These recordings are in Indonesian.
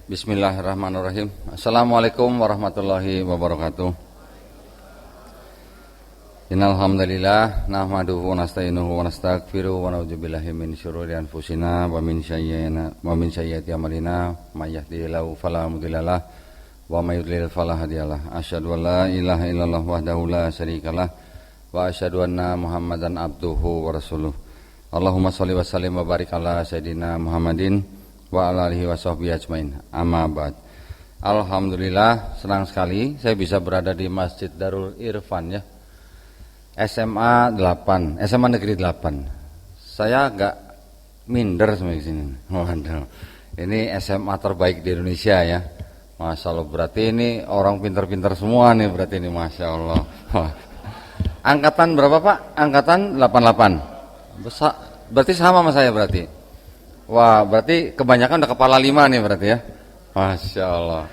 Bismillahirrahmanirrahim. Assalamualaikum warahmatullahi wabarakatuh. Innal hamdalillah nahmaduhu wa nasta'inuhu wa nastaghfiruhu wa na'udzubillahi min syururi anfusina wa min sayyiati a'malina may yahdihillahu fala mudhillalah wa may yudlil fala hadiyalah. Asyhadu an la ilaha illallah wahdahu la syarikalah wa asyhadu anna Muhammadan abduhu wa rasuluh. Allahumma shalli wa sallim wa barik ala sayidina Muhammadin wa ala alihi wa sahbihi ajmain. Amma ba'd. Alhamdulillah, senang sekali saya bisa berada di Masjid Darul Irfan ya. SMA Negeri 8. Saya agak minder sama di sini. Waduh. Ini SMA terbaik di Indonesia ya. Masya Allah, berarti ini orang pintar-pintar semua nih berarti ini, Masya Allah. Angkatan berapa Pak? Angkatan 88. Besar, berarti sama sama saya berarti. Wah, berarti kebanyakan udah kepala 5 nih berarti ya. Masya Allah.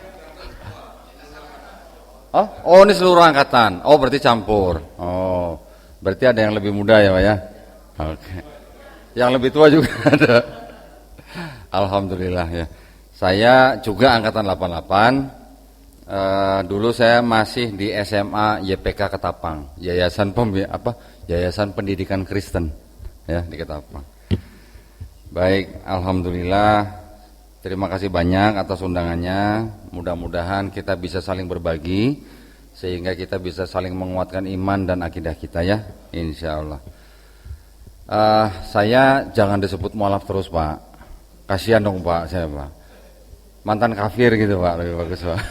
Oh ini seluruh angkatan. Oh berarti campur. Oh, berarti ada yang lebih muda ya Pak ya. Oke. Yang lebih tua juga ada. Alhamdulillah ya. Saya juga angkatan 88. Dulu saya masih di SMA YPK Ketapang, Yayasan Pendidikan Kristen ya di Ketapang. Baik, alhamdulillah. Terima kasih banyak atas undangannya. Mudah-mudahan kita bisa saling berbagi sehingga kita bisa saling menguatkan iman dan akidah kita ya, insyaallah. Saya jangan disebut mualaf terus Pak. Kasihan dong Pak saya Pak. Mantan kafir gitu Pak, lebih bagus Pak.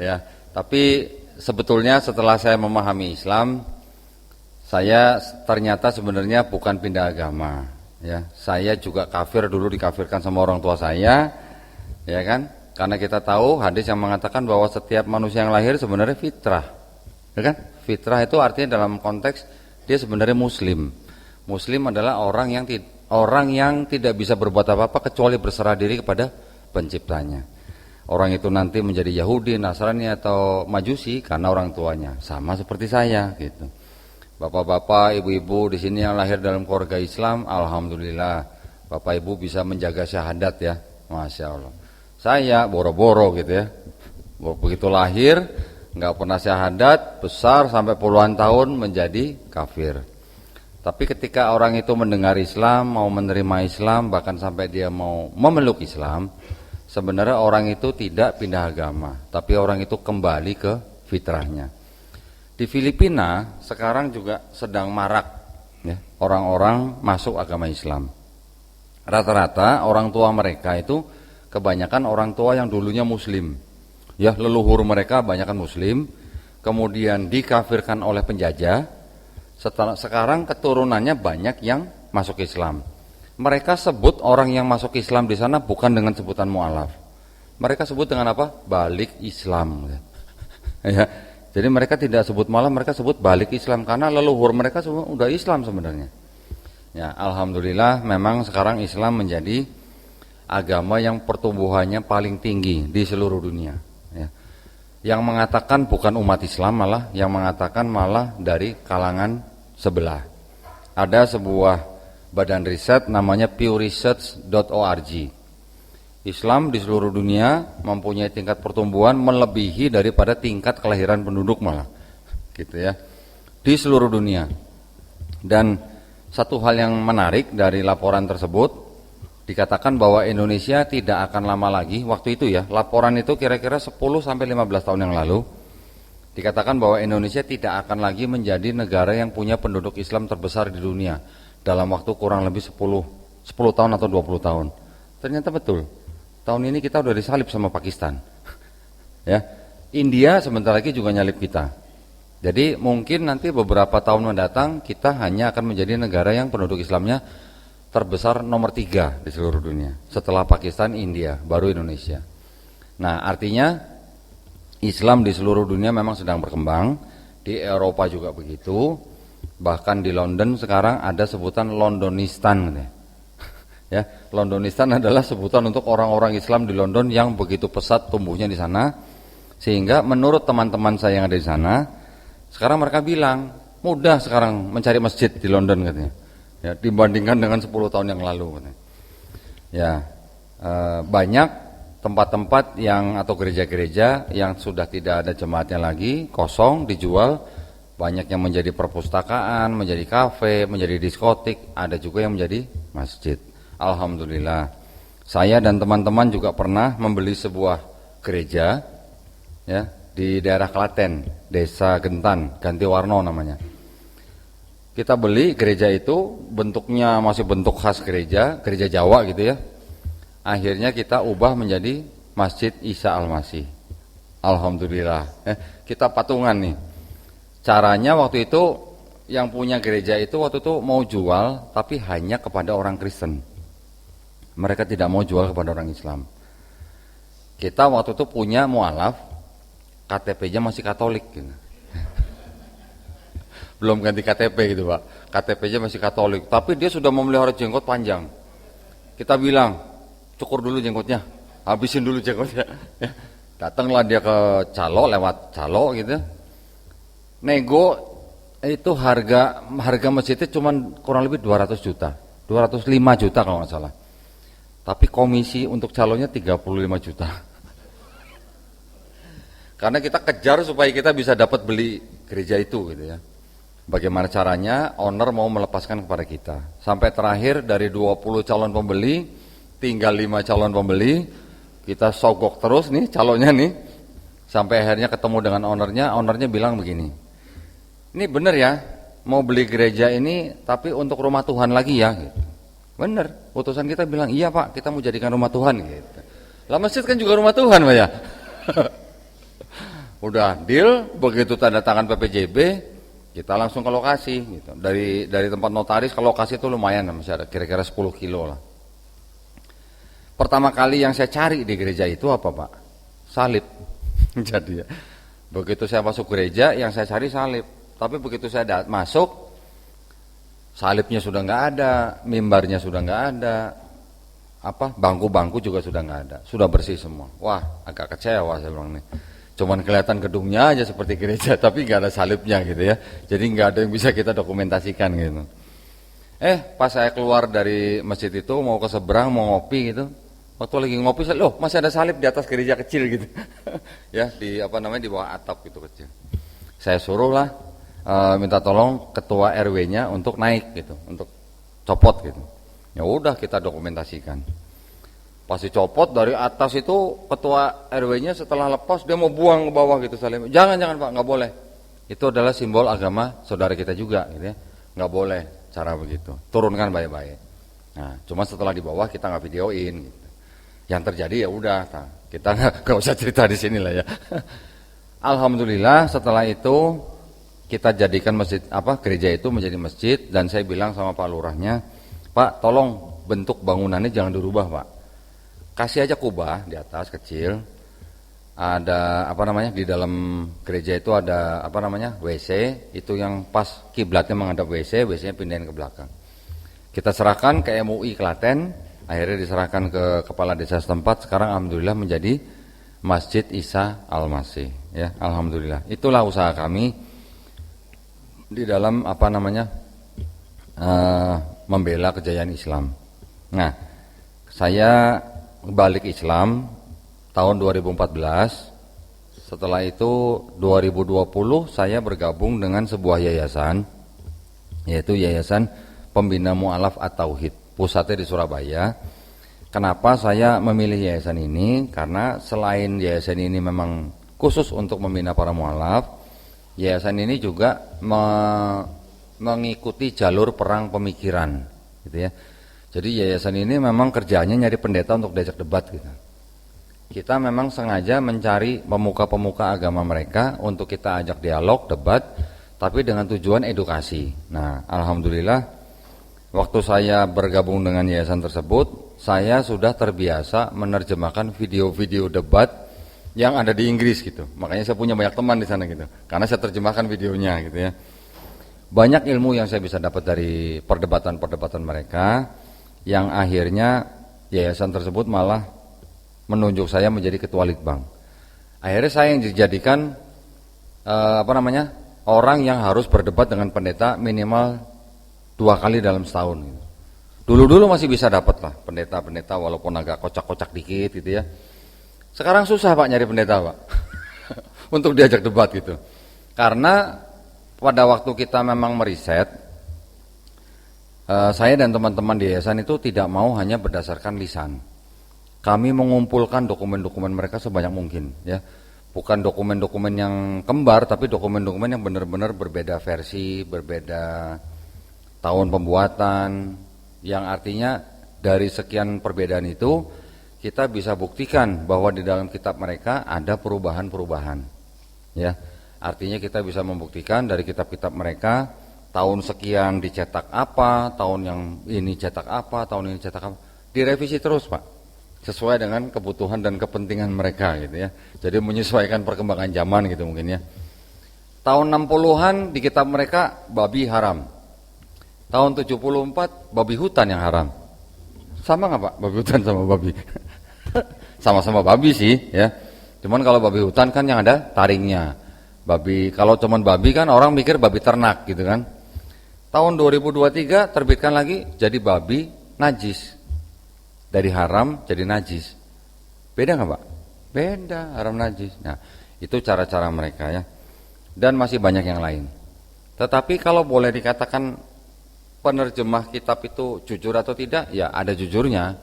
Ya, tapi sebetulnya setelah saya memahami Islam, saya ternyata sebenarnya bukan pindah agama. Ya, saya juga kafir dulu, dikafirkan sama orang tua saya, ya kan? Karena kita tahu hadis yang mengatakan bahwa setiap manusia yang lahir sebenarnya fitrah, ya kan? Fitrah itu artinya dalam konteks dia sebenarnya muslim. Muslim adalah orang yang tidak bisa berbuat apa-apa kecuali berserah diri kepada penciptanya. Orang itu nanti menjadi Yahudi, Nasrani atau Majusi karena orang tuanya, sama seperti saya gitu. Bapak-bapak, ibu-ibu di sini yang lahir dalam keluarga Islam, alhamdulillah, bapak ibu bisa menjaga syahadat ya, masya Allah. Saya boro-boro gitu ya, begitu lahir nggak pernah syahadat, besar sampai puluhan tahun menjadi kafir. Tapi ketika orang itu mendengar Islam, mau menerima Islam, bahkan sampai dia mau memeluk Islam, sebenarnya orang itu tidak pindah agama, tapi orang itu kembali ke fitrahnya. Di Filipina sekarang juga sedang marak ya, orang-orang masuk agama Islam. Rata-rata orang tua mereka itu kebanyakan orang tua yang dulunya muslim. Ya, leluhur mereka kebanyakan muslim, kemudian dikafirkan oleh penjajah. Sekarang keturunannya banyak yang masuk Islam. Mereka sebut orang yang masuk Islam di sana bukan dengan sebutan mu'alaf. Mereka sebut dengan apa? Balik Islam. Ya. Jadi mereka tidak sebut malam, mereka sebut balik Islam karena leluhur mereka semua udah Islam sebenarnya. Ya, alhamdulillah memang sekarang Islam menjadi agama yang pertumbuhannya paling tinggi di seluruh dunia. Ya. Yang mengatakan bukan umat Islam malah, yang mengatakan malah dari kalangan sebelah. Ada sebuah badan riset namanya pewresearch.org. Islam di seluruh dunia mempunyai tingkat pertumbuhan melebihi daripada tingkat kelahiran penduduk malah, gitu ya, di seluruh dunia. Dan satu hal yang menarik dari laporan tersebut, dikatakan bahwa Indonesia tidak akan lama lagi, waktu itu ya, laporan itu kira-kira 10-15 tahun yang lalu, dikatakan bahwa Indonesia tidak akan lagi menjadi negara yang punya penduduk Islam terbesar di dunia dalam waktu kurang lebih 10 tahun atau 20 tahun. Ternyata betul. Tahun ini kita udah disalib sama Pakistan. Ya. India sebentar lagi juga nyalip kita. Jadi mungkin nanti beberapa tahun mendatang kita hanya akan menjadi negara yang penduduk Islamnya terbesar nomor 3 di seluruh dunia. Setelah Pakistan, India, baru Indonesia. Nah, artinya Islam di seluruh dunia memang sedang berkembang. Di Eropa juga begitu. Bahkan di London sekarang ada sebutan Londonistan. Ya, Londonistan adalah sebutan untuk orang-orang Islam di London yang begitu pesat tumbuhnya di sana, sehingga menurut teman-teman saya yang ada di sana, sekarang mereka bilang mudah sekarang mencari masjid di London katanya. Ya, dibandingkan dengan 10 tahun yang lalu katanya. Ya, banyak tempat-tempat yang atau gereja-gereja yang sudah tidak ada jemaatnya lagi, kosong, dijual. Banyak yang menjadi perpustakaan, menjadi kafe, menjadi diskotik, ada juga yang menjadi masjid. Alhamdulillah. Saya dan teman-teman juga pernah membeli sebuah gereja ya di daerah Klaten, Desa Gentan, Gantiwarno namanya. Kita beli gereja itu, bentuknya masih bentuk khas gereja Jawa gitu ya. Akhirnya kita ubah menjadi Masjid Isa Al-Masih. Alhamdulillah. Kita patungan nih. Caranya waktu itu yang punya gereja itu waktu itu mau jual tapi hanya kepada orang Kristen. Mereka tidak mau jual kepada orang Islam. Kita waktu itu punya mualaf, KTP-nya masih Katolik gitu. Belum ganti KTP gitu Pak. KTP-nya masih Katolik, tapi dia sudah memelihara jenggot panjang. Kita bilang, cukur dulu jenggotnya, habisin dulu jenggotnya. Datanglah dia ke calo, lewat calo gitu. Nego itu harga masjidnya cuma kurang lebih 200 juta, 205 juta kalau nggak salah. Tapi komisi untuk calonnya 35 juta. Karena kita kejar supaya kita bisa dapat beli gereja itu gitu ya. Bagaimana caranya? Owner mau melepaskan kepada kita. Sampai terakhir dari 20 calon pembeli, tinggal 5 calon pembeli. Kita sogok terus nih calonnya nih. Sampai akhirnya ketemu dengan ownernya bilang begini. Ini benar ya, mau beli gereja ini tapi untuk rumah Tuhan lagi ya gitu. Benar, utusan kita bilang, iya Pak, kita mau jadikan rumah Tuhan gitu. Lah masjid kan juga rumah Tuhan Pak ya. Udah deal, begitu tanda tangan PPJB, kita langsung ke lokasi gitu. Dari tempat notaris ke lokasi itu lumayan, masih ada kira-kira 10 kilo lah. Pertama kali yang saya cari di gereja itu apa Pak? Salib. Jadi ya, begitu saya masuk gereja yang saya cari salib. Tapi begitu saya masuk, salibnya sudah nggak ada, mimbarnya sudah nggak ada, bangku-bangku juga sudah nggak ada, sudah bersih semua. Wah, agak kecewa saya bilang nih. Cuman kelihatan gedungnya aja seperti gereja, tapi nggak ada salibnya gitu ya. Jadi nggak ada yang bisa kita dokumentasikan gitu. Pas saya keluar dari masjid itu mau ke seberang mau ngopi gitu, waktu lagi ngopi, loh masih ada salib di atas gereja kecil gitu, ya di bawah atap gitu kecil. Saya suruh lah. Minta tolong ketua RW-nya untuk naik gitu, untuk copot gitu. Ya udah kita dokumentasikan. Pas dicopot dari atas itu ketua RW-nya setelah lepas dia mau buang ke bawah gitu salim. Jangan Pak, nggak boleh. Itu adalah simbol agama saudara kita juga gitu ya. Nggak boleh cara begitu. Turunkan baik-baik. Nah, cuma setelah di bawah kita nggak videoin gitu. Yang terjadi ya udah, kita nggak usah cerita di sini lah ya. Alhamdulillah setelah itu kita jadikan gereja itu menjadi masjid dan saya bilang sama Pak Lurahnya, Pak tolong bentuk bangunannya jangan dirubah Pak. Kasih aja kubah di atas kecil. Ada di dalam gereja itu ada WC, itu yang pas kiblatnya menghadap WC-nya pindahin ke belakang. Kita serahkan ke MUI Klaten, akhirnya diserahkan ke kepala desa setempat, sekarang alhamdulillah menjadi Masjid Isa Al-Masih ya, alhamdulillah. Itulah usaha kami di dalam membela kejayaan Islam. Nah, saya balik Islam tahun 2014. Setelah itu 2020 saya bergabung dengan sebuah yayasan, yaitu Yayasan Pembina Mu'alaf At-Tauhid, pusatnya di Surabaya. Kenapa saya memilih yayasan ini? Karena selain yayasan ini memang khusus untuk membina para mu'alaf, yayasan ini juga mengikuti jalur perang pemikiran gitu ya. Jadi yayasan ini memang kerjanya nyari pendeta untuk diajak debat gitu. Kita memang sengaja mencari pemuka-pemuka agama mereka untuk kita ajak dialog, debat, tapi dengan tujuan edukasi. Nah, alhamdulillah waktu saya bergabung dengan yayasan tersebut, saya sudah terbiasa menerjemahkan video-video debat yang ada di Inggris gitu. Makanya saya punya banyak teman di sana gitu. Karena saya terjemahkan videonya gitu ya. Banyak ilmu yang saya bisa dapat dari perdebatan-perdebatan mereka, yang akhirnya yayasan tersebut malah menunjuk saya menjadi ketua litbang. Akhirnya saya yang dijadikan orang yang harus berdebat dengan pendeta minimal 2 kali dalam setahun gitu. Dulu-dulu masih bisa dapat lah pendeta-pendeta walaupun agak kocak-kocak dikit gitu ya. Sekarang susah Pak nyari pendeta Pak untuk diajak debat gitu. Karena pada waktu kita memang meriset, saya dan teman-teman di yayasan itu tidak mau hanya berdasarkan lisan. Kami mengumpulkan dokumen-dokumen mereka sebanyak mungkin ya. Bukan dokumen-dokumen yang kembar, tapi dokumen-dokumen yang benar-benar berbeda versi, berbeda tahun pembuatan, yang artinya dari sekian perbedaan itu kita bisa buktikan bahwa di dalam kitab mereka ada perubahan-perubahan. Ya, artinya kita bisa membuktikan dari kitab-kitab mereka tahun sekian dicetak apa, tahun yang ini cetak apa, tahun ini cetak apa, direvisi terus Pak. Sesuai dengan kebutuhan dan kepentingan mereka gitu ya. Jadi menyesuaikan perkembangan zaman gitu mungkin ya. Tahun 60-an di kitab mereka babi haram. Tahun 74 babi hutan yang haram. Sama nggak Pak babi hutan sama babi? Sama-sama babi sih ya. Cuman kalau babi hutan kan yang ada taringnya. Babi kalau cuman babi kan orang mikir babi ternak gitu kan. Tahun 2023 terbitkan lagi jadi babi najis. Dari haram jadi najis. Beda nggak Pak? Beda, haram najis. Nah, itu cara-cara mereka ya. Dan masih banyak yang lain. Tetapi kalau boleh dikatakan penerjemah kitab itu jujur atau tidak, ya ada jujurnya.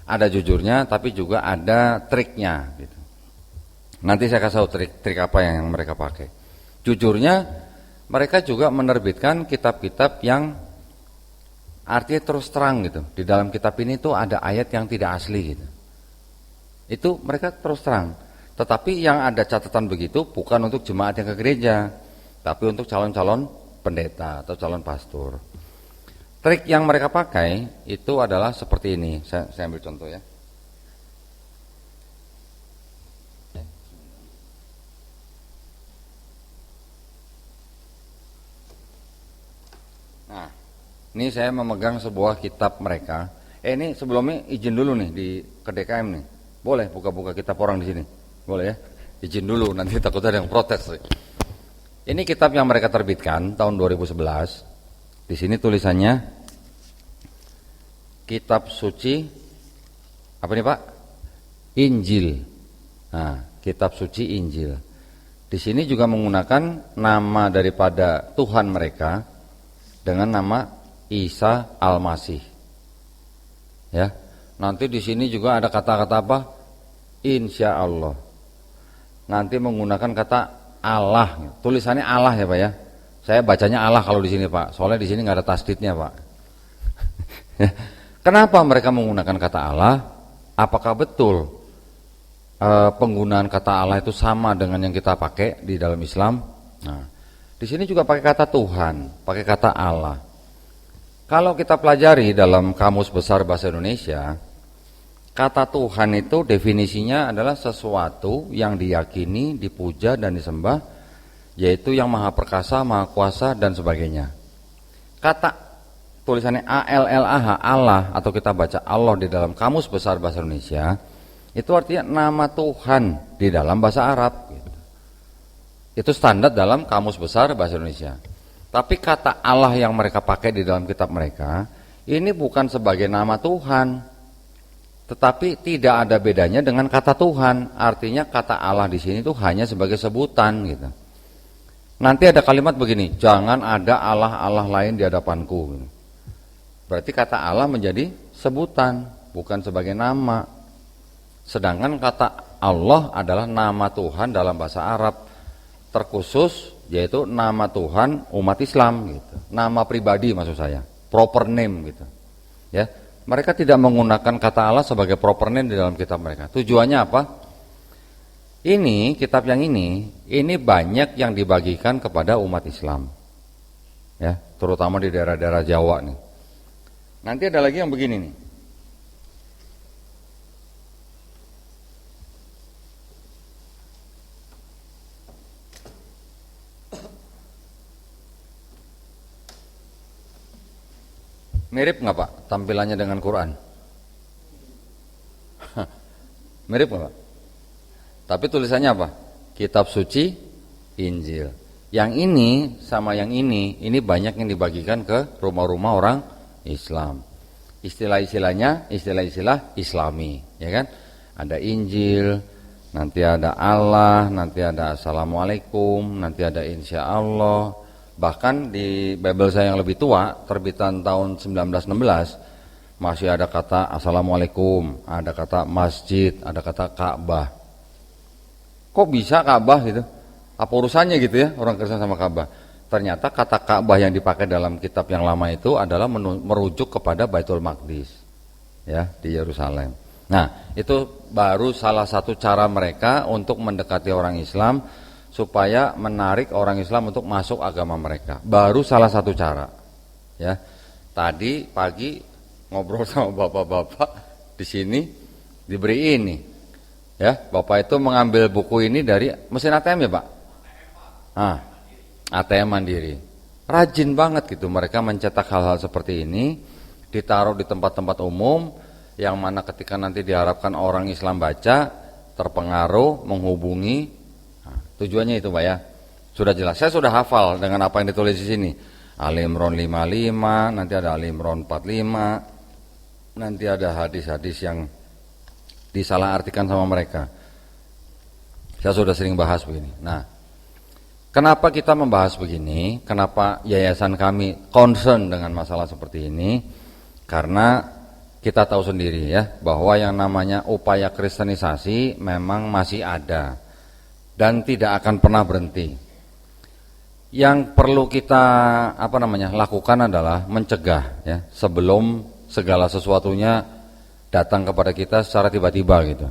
Ada jujurnya, tapi juga ada triknya gitu. Nanti saya kasih tahu trik apa yang mereka pakai. Jujurnya, mereka juga menerbitkan kitab-kitab yang artinya terus terang gitu. Di dalam kitab ini tuh ada ayat yang tidak asli gitu. Itu mereka terus terang. Tetapi yang ada catatan begitu bukan untuk jemaat yang ke gereja, tapi untuk calon-calon pendeta atau calon pastor. Trik yang mereka pakai itu adalah seperti ini. Saya ambil contoh ya. Nah, ini saya memegang sebuah kitab mereka. Ini sebelumnya izin dulu nih di ke DKM nih. Boleh buka-buka kitab orang di sini? Boleh ya? Izin dulu, nanti takut ada yang protes. Ini kitab yang mereka terbitkan tahun 2011. Di sini tulisannya Kitab Suci apa nih Pak? Injil. Nah, Kitab Suci Injil. Di sini juga menggunakan nama daripada Tuhan mereka dengan nama Isa Al-Masih. Ya. Nanti di sini juga ada kata-kata apa? Insya Allah. Nanti menggunakan kata Allah. Tulisannya Allah ya Pak ya. Saya bacanya Allah kalau di sini Pak. Soalnya di sini nggak ada tasdidnya Pak. Kenapa mereka menggunakan kata Allah? Apakah betul penggunaan kata Allah itu sama dengan yang kita pakai di dalam Islam? Nah, di sini juga pakai kata Tuhan, pakai kata Allah. Kalau kita pelajari dalam Kamus Besar Bahasa Indonesia, kata Tuhan itu definisinya adalah sesuatu yang diyakini, dipuja dan disembah, yaitu yang maha perkasa, maha kuasa dan sebagainya. Kata tulisannya ALLAH, Allah, atau kita baca Allah di dalam Kamus Besar Bahasa Indonesia, itu artinya nama Tuhan di dalam bahasa Arab. Itu standar dalam Kamus Besar Bahasa Indonesia. Tapi kata Allah yang mereka pakai di dalam kitab mereka, ini bukan sebagai nama Tuhan, tetapi tidak ada bedanya dengan kata Tuhan. Artinya kata Allah di sini itu hanya sebagai sebutan gitu. Nanti ada kalimat begini, jangan ada Allah-Allah lain di hadapanku. Berarti kata Allah menjadi sebutan, bukan sebagai nama. Sedangkan kata Allah adalah nama Tuhan dalam bahasa Arab terkhusus, yaitu nama Tuhan umat Islam gitu. Nama pribadi maksud saya, proper name gitu. Ya, mereka tidak menggunakan kata Allah sebagai proper name di dalam kitab mereka. Tujuannya apa? Ini kitab yang ini banyak yang dibagikan kepada umat Islam. Ya, terutama di daerah-daerah Jawa nih. Nanti ada lagi yang begini nih. Mirip nggak Pak tampilannya dengan Quran? Mirip nggak Pak? Tapi tulisannya apa? Kitab Suci Injil. Yang ini sama yang ini banyak yang dibagikan ke rumah-rumah orang Islam. istilah-istilahnya istilah-istilah Islami, ya kan? Ada Injil, nanti ada Allah, nanti ada Assalamualaikum, nanti ada Insya Allah. Bahkan di Bible saya yang lebih tua, terbitan tahun 1916, masih ada kata Assalamualaikum, ada kata masjid, ada kata Ka'bah. Kok bisa Ka'bah gitu? Apa urusannya gitu ya orang Kristen sama Ka'bah? Ternyata kata Ka'bah yang dipakai dalam kitab yang lama itu adalah merujuk kepada Baitul Maqdis, ya, di Yerusalem. Nah, itu baru salah satu cara mereka untuk mendekati orang Islam supaya menarik orang Islam untuk masuk agama mereka. Baru salah satu cara. Ya. Tadi pagi ngobrol sama bapak-bapak di sini diberi ini. Ya, bapak itu mengambil buku ini dari mesin ATM ya, Pak? ATM mandiri. Rajin banget gitu mereka mencetak hal-hal seperti ini, ditaruh di tempat-tempat umum yang mana ketika nanti diharapkan orang Islam baca, terpengaruh, menghubungi. Nah, tujuannya itu, Pak ya. Sudah jelas. Saya sudah hafal dengan apa yang ditulis di sini. Ali Imran 55, nanti ada Ali Imran 45, nanti ada hadis-hadis yang disalahartikan sama mereka. Saya sudah sering bahas begini. Nah, kenapa kita membahas begini? Kenapa yayasan kami concern dengan masalah seperti ini? Karena kita tahu sendiri ya, bahwa yang namanya upaya kristenisasi memang masih ada dan tidak akan pernah berhenti. Yang perlu kita lakukan adalah mencegah ya, sebelum segala sesuatunya datang kepada kita secara tiba-tiba gitu.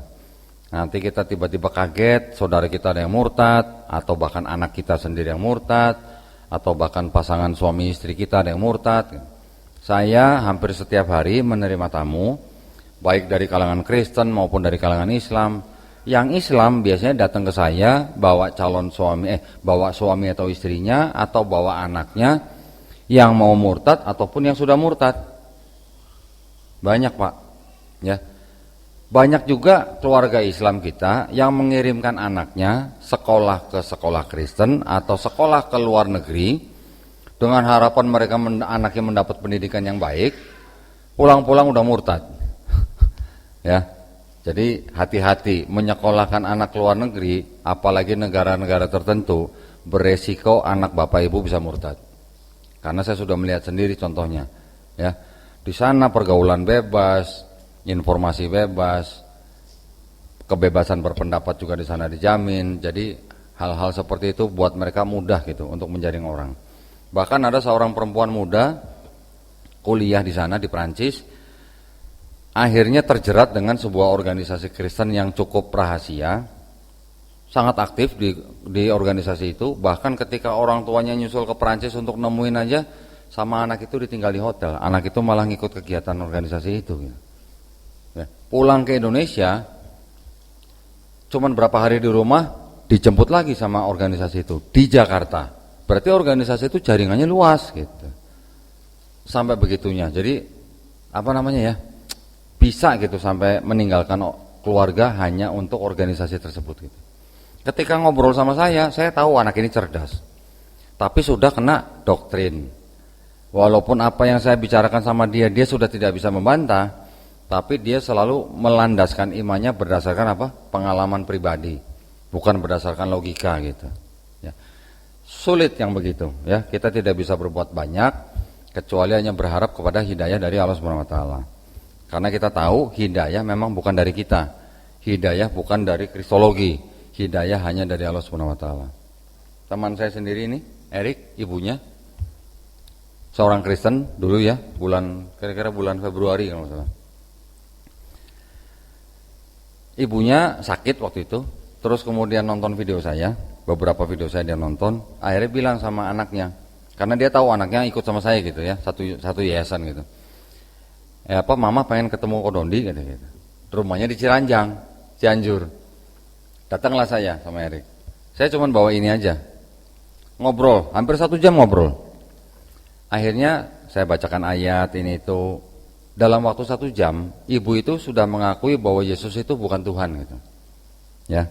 Nanti kita tiba-tiba kaget, saudara kita ada yang murtad, atau bahkan anak kita sendiri yang murtad, atau bahkan pasangan suami istri kita ada yang murtad. Saya hampir setiap hari menerima tamu, baik dari kalangan Kristen maupun dari kalangan Islam. Yang Islam biasanya datang ke saya bawa bawa suami atau istrinya, atau bawa anaknya yang mau murtad ataupun yang sudah murtad. Banyak, Pak. Ya. Banyak juga keluarga Islam kita yang mengirimkan anaknya sekolah ke sekolah Kristen atau sekolah ke luar negeri dengan harapan mereka anaknya mendapat pendidikan yang baik, pulang-pulang udah murtad. Ya. Jadi hati-hati menyekolahkan anak ke luar negeri, apalagi negara-negara tertentu, beresiko anak bapak ibu bisa murtad. Karena saya sudah melihat sendiri contohnya. Ya. Di sana pergaulan bebas, informasi bebas, kebebasan berpendapat juga di sana dijamin. Jadi hal-hal seperti itu buat mereka mudah gitu untuk menjaring orang. Bahkan ada seorang perempuan muda kuliah di sana di Perancis, akhirnya terjerat dengan sebuah organisasi Kristen yang cukup rahasia, sangat aktif di organisasi itu. Bahkan ketika orang tuanya nyusul ke Perancis untuk nemuin aja, sama anak itu ditinggal di hotel. Anak itu malah ngikut kegiatan organisasi itu gitu. Ya. Pulang ke Indonesia, cuman berapa hari di rumah dijemput lagi sama organisasi itu di Jakarta. Berarti organisasi itu jaringannya luas gitu. Sampai begitunya. Jadi bisa gitu sampai meninggalkan keluarga hanya untuk organisasi tersebut gitu. Ketika ngobrol sama saya tahu anak ini cerdas. Tapi sudah kena doktrin. Walaupun apa yang saya bicarakan sama dia sudah tidak bisa membantah, tapi dia selalu melandaskan imannya berdasarkan pengalaman pribadi, bukan berdasarkan logika gitu. Ya. Sulit yang begitu ya. Kita tidak bisa berbuat banyak kecuali hanya berharap kepada hidayah dari Allah Subhanahu wa taala. Karena kita tahu hidayah memang bukan dari kita. Hidayah bukan dari kristologi. Hidayah hanya dari Allah Subhanahu wa taala. Teman saya sendiri ini, Erik, ibunya seorang Kristen dulu ya, kira-kira bulan Februari kalau salah. Ibunya sakit waktu itu, terus kemudian nonton video saya, beberapa video saya dia nonton, akhirnya bilang sama anaknya, karena dia tahu anaknya ikut sama saya gitu ya, satu yayasan gitu. Mama pengen ketemu Kodondi gitu. Rumahnya di Cianjur. Datanglah saya sama Erik. Saya cuma bawa ini aja. Ngobrol, hampir 1 jam ngobrol. Akhirnya saya bacakan ayat ini itu. Dalam waktu 1 jam, ibu itu sudah mengakui bahwa Yesus itu bukan Tuhan gitu. Ya.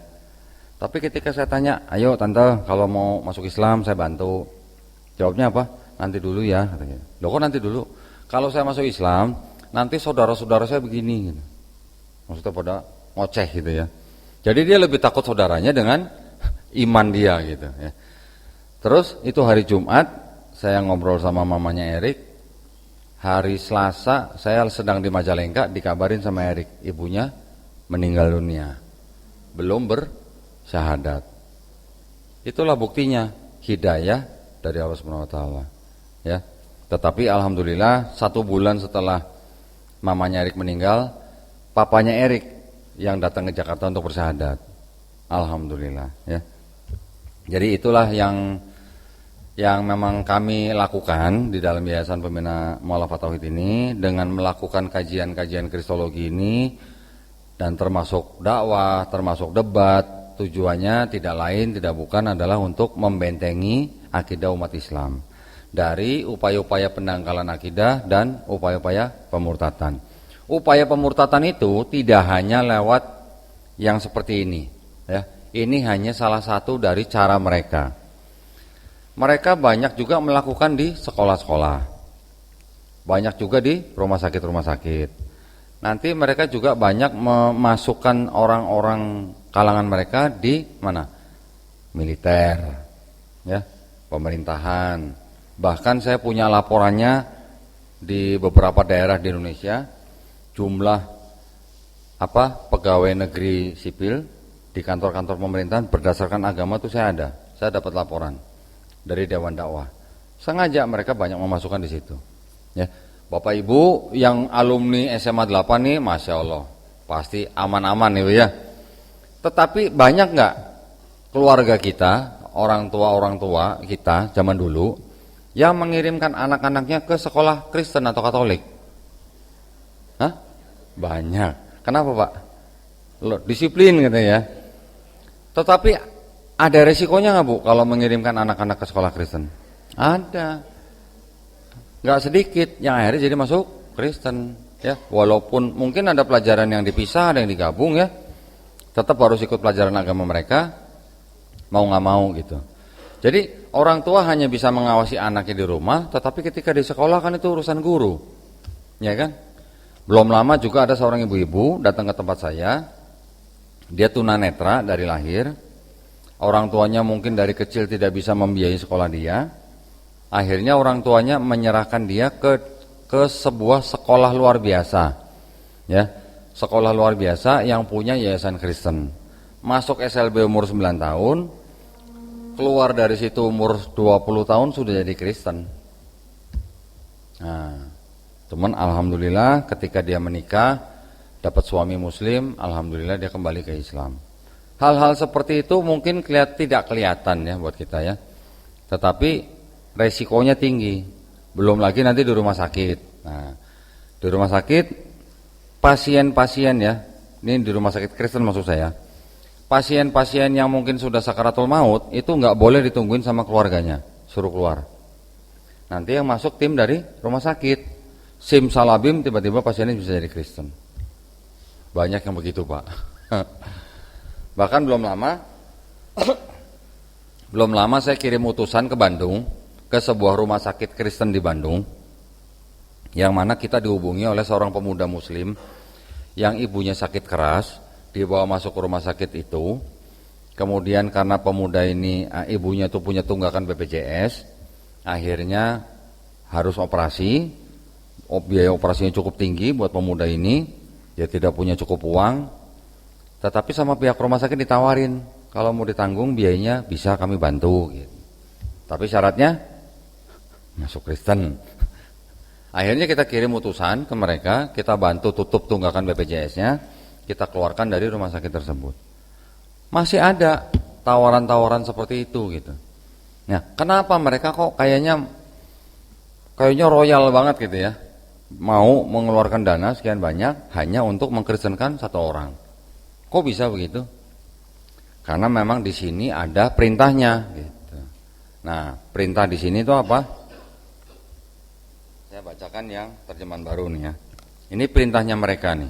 Tapi ketika saya tanya, ayo tante kalau mau masuk Islam saya bantu. Jawabnya apa? Nanti dulu ya. Loh kok nanti dulu? Kalau saya masuk Islam, nanti saudara-saudara saya begini gitu. Maksudnya pada ngoceh gitu ya. Jadi dia lebih takut saudaranya dengan iman dia gitu ya. Terus itu hari Jumat saya ngobrol sama mamanya Erik. Hari Selasa saya sedang di Majalengka, dikabarin sama Erik, ibunya meninggal dunia, belum bersyahadat. Itulah buktinya hidayah dari Allah Subhanahu wa taala. Ya. Tetapi alhamdulillah 1 bulan setelah mamanya Erik meninggal, papanya Erik yang datang ke Jakarta untuk bersyahadat. Alhamdulillah ya. Jadi itulah yang memang kami lakukan di dalam Yayasan Pembina Mu'allafat Tauhid ini dengan melakukan kajian-kajian kristologi ini dan termasuk dakwah, termasuk debat. Tujuannya tidak lain tidak bukan adalah untuk membentengi akidah umat Islam dari upaya-upaya pendangkalan akidah dan upaya-upaya pemurtatan. Upaya pemurtatan itu tidak hanya lewat yang seperti ini ya. Ini hanya salah satu dari cara mereka. Mereka banyak juga melakukan di sekolah-sekolah, banyak juga di rumah sakit. Nanti mereka juga banyak memasukkan orang-orang kalangan mereka di mana? Militer, ya, pemerintahan. Bahkan saya punya laporannya di beberapa daerah di Indonesia, jumlah pegawai negeri sipil di kantor-kantor pemerintahan berdasarkan agama itu saya dapat laporan dari Dewan Dakwah. Sengaja mereka banyak memasukkan di situ. Ya, Bapak Ibu yang alumni SMA 8 nih, Masya Allah, pasti aman-aman nih ya. Tetapi banyak nggak keluarga kita, orang tua kita zaman dulu yang mengirimkan anak-anaknya ke sekolah Kristen atau Katolik? Hah? Banyak. Kenapa Pak? Loh, disiplin gitu ya. Tetapi ada resikonya nggak Bu kalau mengirimkan anak-anak ke sekolah Kristen? Ada, nggak sedikit yang akhirnya jadi masuk Kristen ya. Walaupun mungkin ada pelajaran yang dipisah, ada yang digabung ya, tetap harus ikut pelajaran agama mereka mau nggak mau gitu. Jadi orang tua hanya bisa mengawasi anaknya di rumah, tetapi ketika di sekolah kan itu urusan guru, ya kan? Belum lama juga ada seorang ibu-ibu datang ke tempat saya, dia tunanetra dari lahir. Orang tuanya mungkin dari kecil tidak bisa membiayai sekolah dia. Akhirnya orang tuanya menyerahkan dia ke sebuah sekolah luar biasa. Ya, sekolah luar biasa yang punya yayasan Kristen. Masuk SLB umur 9 tahun, keluar dari situ umur 20 tahun sudah jadi Kristen. Nah, cuman alhamdulillah ketika dia menikah, dapat suami muslim, alhamdulillah dia kembali ke Islam. Hal-hal seperti itu mungkin tidak kelihatan ya buat kita ya. Tetapi resikonya tinggi. Belum lagi nanti di rumah sakit. Nah, di rumah sakit pasien-pasien ya. Ini di rumah sakit Kristen maksud saya. Pasien-pasien yang mungkin sudah sakaratul maut itu nggak boleh ditungguin sama keluarganya, suruh keluar. Nanti yang masuk tim dari rumah sakit. Simsalabim tiba-tiba pasiennya bisa jadi Kristen. Banyak yang begitu, Pak. Bahkan belum lama saya kirim utusan ke Bandung, ke sebuah rumah sakit Kristen di Bandung, yang mana kita dihubungi oleh seorang pemuda muslim yang ibunya sakit keras, dibawa masuk ke rumah sakit itu. Kemudian karena pemuda ini, ibunya itu punya tunggakan BPJS, akhirnya harus operasi. Biaya operasinya cukup tinggi buat pemuda ini, dia tidak punya cukup uang. Tetapi sama pihak rumah sakit ditawarin, kalau mau ditanggung biayanya bisa kami bantu gitu. Tapi syaratnya masuk Kristen. Akhirnya kita kirim utusan ke mereka, kita bantu tutup tunggakan BPJS-nya, kita keluarkan dari rumah sakit tersebut. Masih ada tawaran-tawaran seperti itu gitu. Nah, kenapa mereka kok kayaknya royal banget gitu ya? Mau mengeluarkan dana sekian banyak hanya untuk mengkristenkan satu orang. Kok bisa begitu? Karena memang di sini ada perintahnya gitu. Nah, perintah di sini itu apa? Saya bacakan yang terjemahan baru nih ya. Ini perintahnya mereka nih.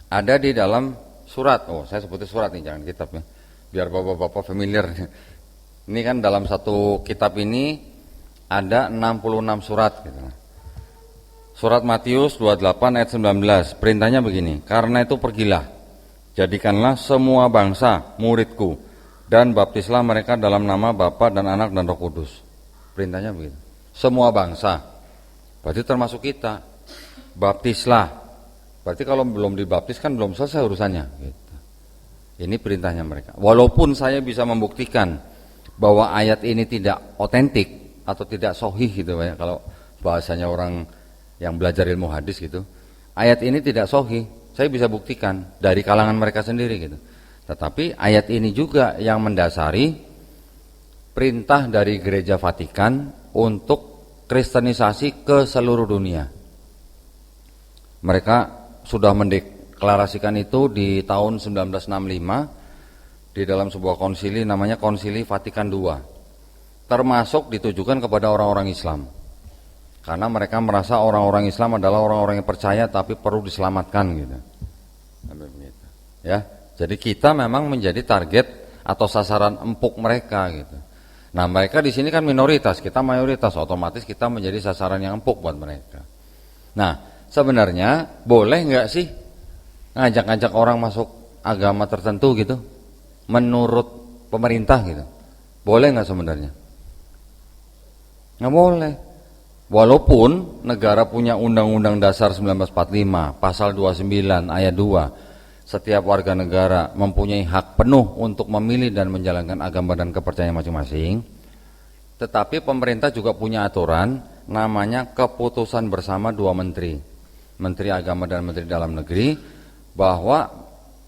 Ada di dalam surat. Oh, saya sebutnya surat nih, jangan kitab ya. Biar bapak-bapak familiar. Ini kan dalam satu kitab ini ada 66 surat gitu. Surat Matius 28 ayat 19, perintahnya begini, karena itu pergilah, jadikanlah semua bangsa muridku, dan baptislah mereka dalam nama Bapa dan Anak dan Roh Kudus. Perintahnya begitu. Semua bangsa, berarti termasuk kita. Baptislah, berarti kalau belum dibaptis kan belum selesai urusannya. Gitu. Ini perintahnya mereka. Walaupun saya bisa membuktikan bahwa ayat ini tidak otentik atau tidak sahih gitu ya, kalau bahasanya orang yang belajar ilmu hadis gitu. Ayat ini tidak sahih, saya bisa buktikan dari kalangan mereka sendiri gitu. Tetapi ayat ini juga yang mendasari perintah dari Gereja Vatikan untuk kristenisasi ke seluruh dunia. Mereka sudah mendeklarasikan itu di tahun 1965 di dalam sebuah konsili namanya Konsili Vatikan II. Termasuk ditujukan kepada orang-orang Islam. Karena mereka merasa orang-orang Islam adalah orang-orang yang percaya tapi perlu diselamatkan gitu. Ya. Jadi kita memang menjadi target atau sasaran empuk mereka gitu. Nah, mereka di sini kan minoritas, kita mayoritas, otomatis kita menjadi sasaran yang empuk buat mereka. Nah, sebenarnya boleh nggak sih ngajak-ngajak orang masuk agama tertentu gitu? Menurut pemerintah gitu. Boleh nggak sebenarnya? Nggak boleh. Walaupun negara punya Undang-Undang Dasar 1945, Pasal 29 ayat 2, setiap warga negara mempunyai hak penuh untuk memilih dan menjalankan agama dan kepercayaan masing-masing. Tetapi pemerintah juga punya aturan namanya keputusan bersama dua menteri, Menteri Agama dan Menteri Dalam Negeri, bahwa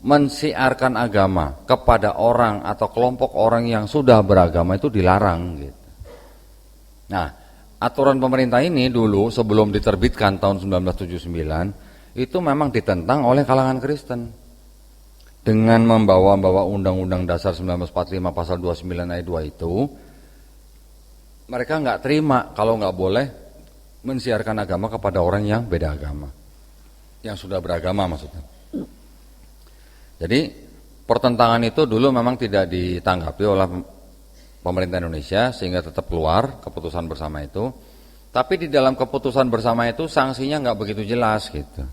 mensiarkan agama kepada orang atau kelompok orang yang sudah beragama itu dilarang gitu. Nah, aturan pemerintah ini dulu sebelum diterbitkan tahun 1979 itu memang ditentang oleh kalangan Kristen. Dengan membawa Undang-Undang Dasar 1945 Pasal 29 ayat 2 itu, mereka nggak terima kalau nggak boleh mensiarkan agama kepada orang yang beda agama, yang sudah beragama maksudnya. Jadi pertentangan itu dulu memang tidak ditanggapi oleh pemerintah Indonesia sehingga tetap keluar keputusan bersama itu. Tapi di dalam keputusan bersama itu sanksinya nggak begitu jelas gitu.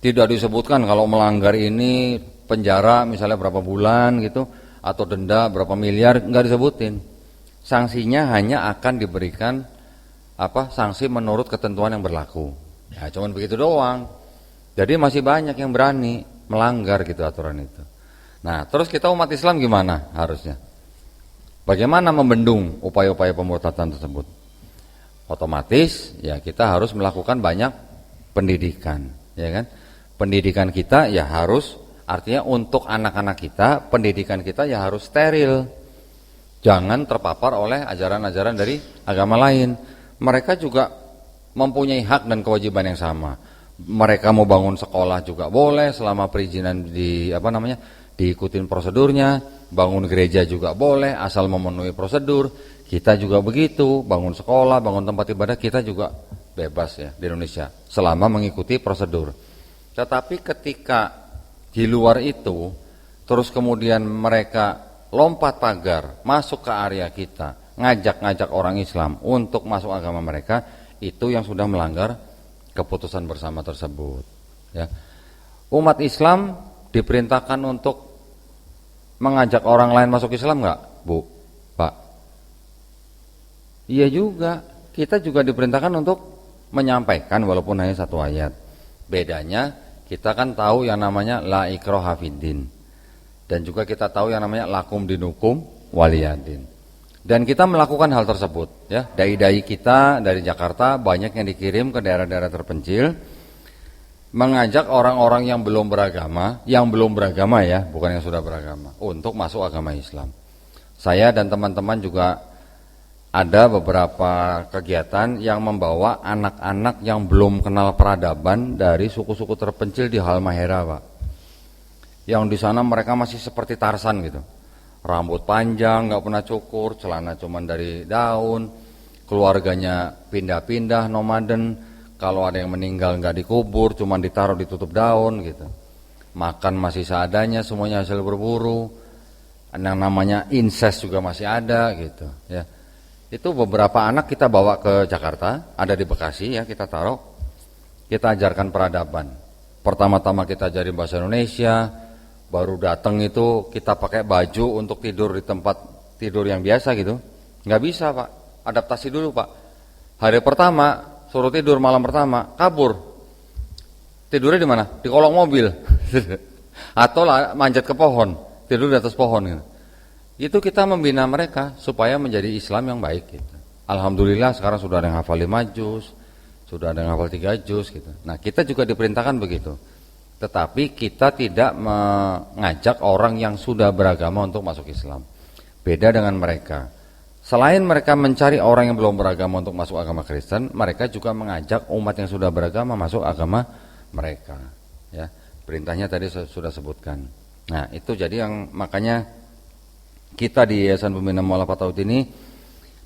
Tidak disebutkan kalau melanggar ini penjara misalnya berapa bulan gitu atau denda berapa miliar, nggak disebutin. Sanksinya hanya akan diberikan sanksi menurut ketentuan yang berlaku. Ya cuman begitu doang. Jadi masih banyak yang berani melanggar gitu aturan itu. Nah, terus kita umat Islam gimana harusnya? Bagaimana membendung upaya-upaya pemurtadan tersebut? Otomatis ya kita harus melakukan banyak pendidikan, ya kan? Pendidikan kita ya harus, artinya untuk anak-anak kita, pendidikan kita ya harus steril. Jangan terpapar oleh ajaran-ajaran dari agama lain. Mereka juga mempunyai hak dan kewajiban yang sama. Mereka mau bangun sekolah juga boleh selama perizinan diikutin prosedurnya. Bangun gereja juga boleh asal memenuhi prosedur. Kita juga begitu, bangun sekolah, bangun tempat ibadah kita juga bebas ya di Indonesia selama mengikuti prosedur. Tetapi ketika di luar itu, terus kemudian mereka lompat pagar, masuk ke area kita, ngajak-ngajak orang Islam untuk masuk agama mereka, itu yang sudah melanggar keputusan bersama tersebut. Ya. Umat Islam diperintahkan untuk mengajak orang lain masuk Islam nggak, Bu, Pak? Iya juga, kita juga diperintahkan untuk menyampaikan walaupun hanya satu ayat. Bedanya kita kan tahu yang namanya la ikraha fiddin, dan juga kita tahu yang namanya lakum dinukum waliyadin. Dan kita melakukan hal tersebut ya. Dai-dai kita dari Jakarta banyak yang dikirim ke daerah-daerah terpencil mengajak orang-orang yang belum beragama ya, bukan yang sudah beragama, untuk masuk agama Islam. Saya dan teman-teman juga ada beberapa kegiatan yang membawa anak-anak yang belum kenal peradaban dari suku-suku terpencil di Halmahera, Pak. Yang di sana mereka masih seperti Tarsan gitu. Rambut panjang, nggak pernah cukur, celana cuman dari daun, keluarganya pindah-pindah, nomaden. Kalau ada yang meninggal nggak dikubur, cuman ditaruh ditutup daun gitu. Makan masih seadanya, semuanya hasil berburu. Yang namanya incest juga masih ada gitu ya. Itu beberapa anak kita bawa ke Jakarta, ada di Bekasi ya, kita taruh. kita ajarkan peradaban. Pertama-tama kita ajarin bahasa Indonesia, baru datang itu kita pakai baju untuk tidur di tempat tidur yang biasa gitu. Nggak bisa Pak, adaptasi dulu Pak. Hari pertama suruh tidur malam pertama, kabur. Tidurnya di mana? Di kolong mobil. Atau manjat ke pohon, tidur di atas pohon gitu. Itu kita membina mereka supaya menjadi Islam yang baik gitu. Alhamdulillah sekarang sudah ada yang hafal 5 juz, sudah ada yang hafal 3 juz gitu. Nah, kita juga diperintahkan begitu. Tetapi kita tidak mengajak orang yang sudah beragama untuk masuk Islam. Beda dengan mereka. Selain mereka mencari orang yang belum beragama untuk masuk agama Kristen, mereka juga mengajak umat yang sudah beragama masuk agama mereka. Ya, perintahnya tadi sudah sebutkan. Nah, itu jadi yang makanya kita di Yayasan Pembina Mu'allafat Tauhid ini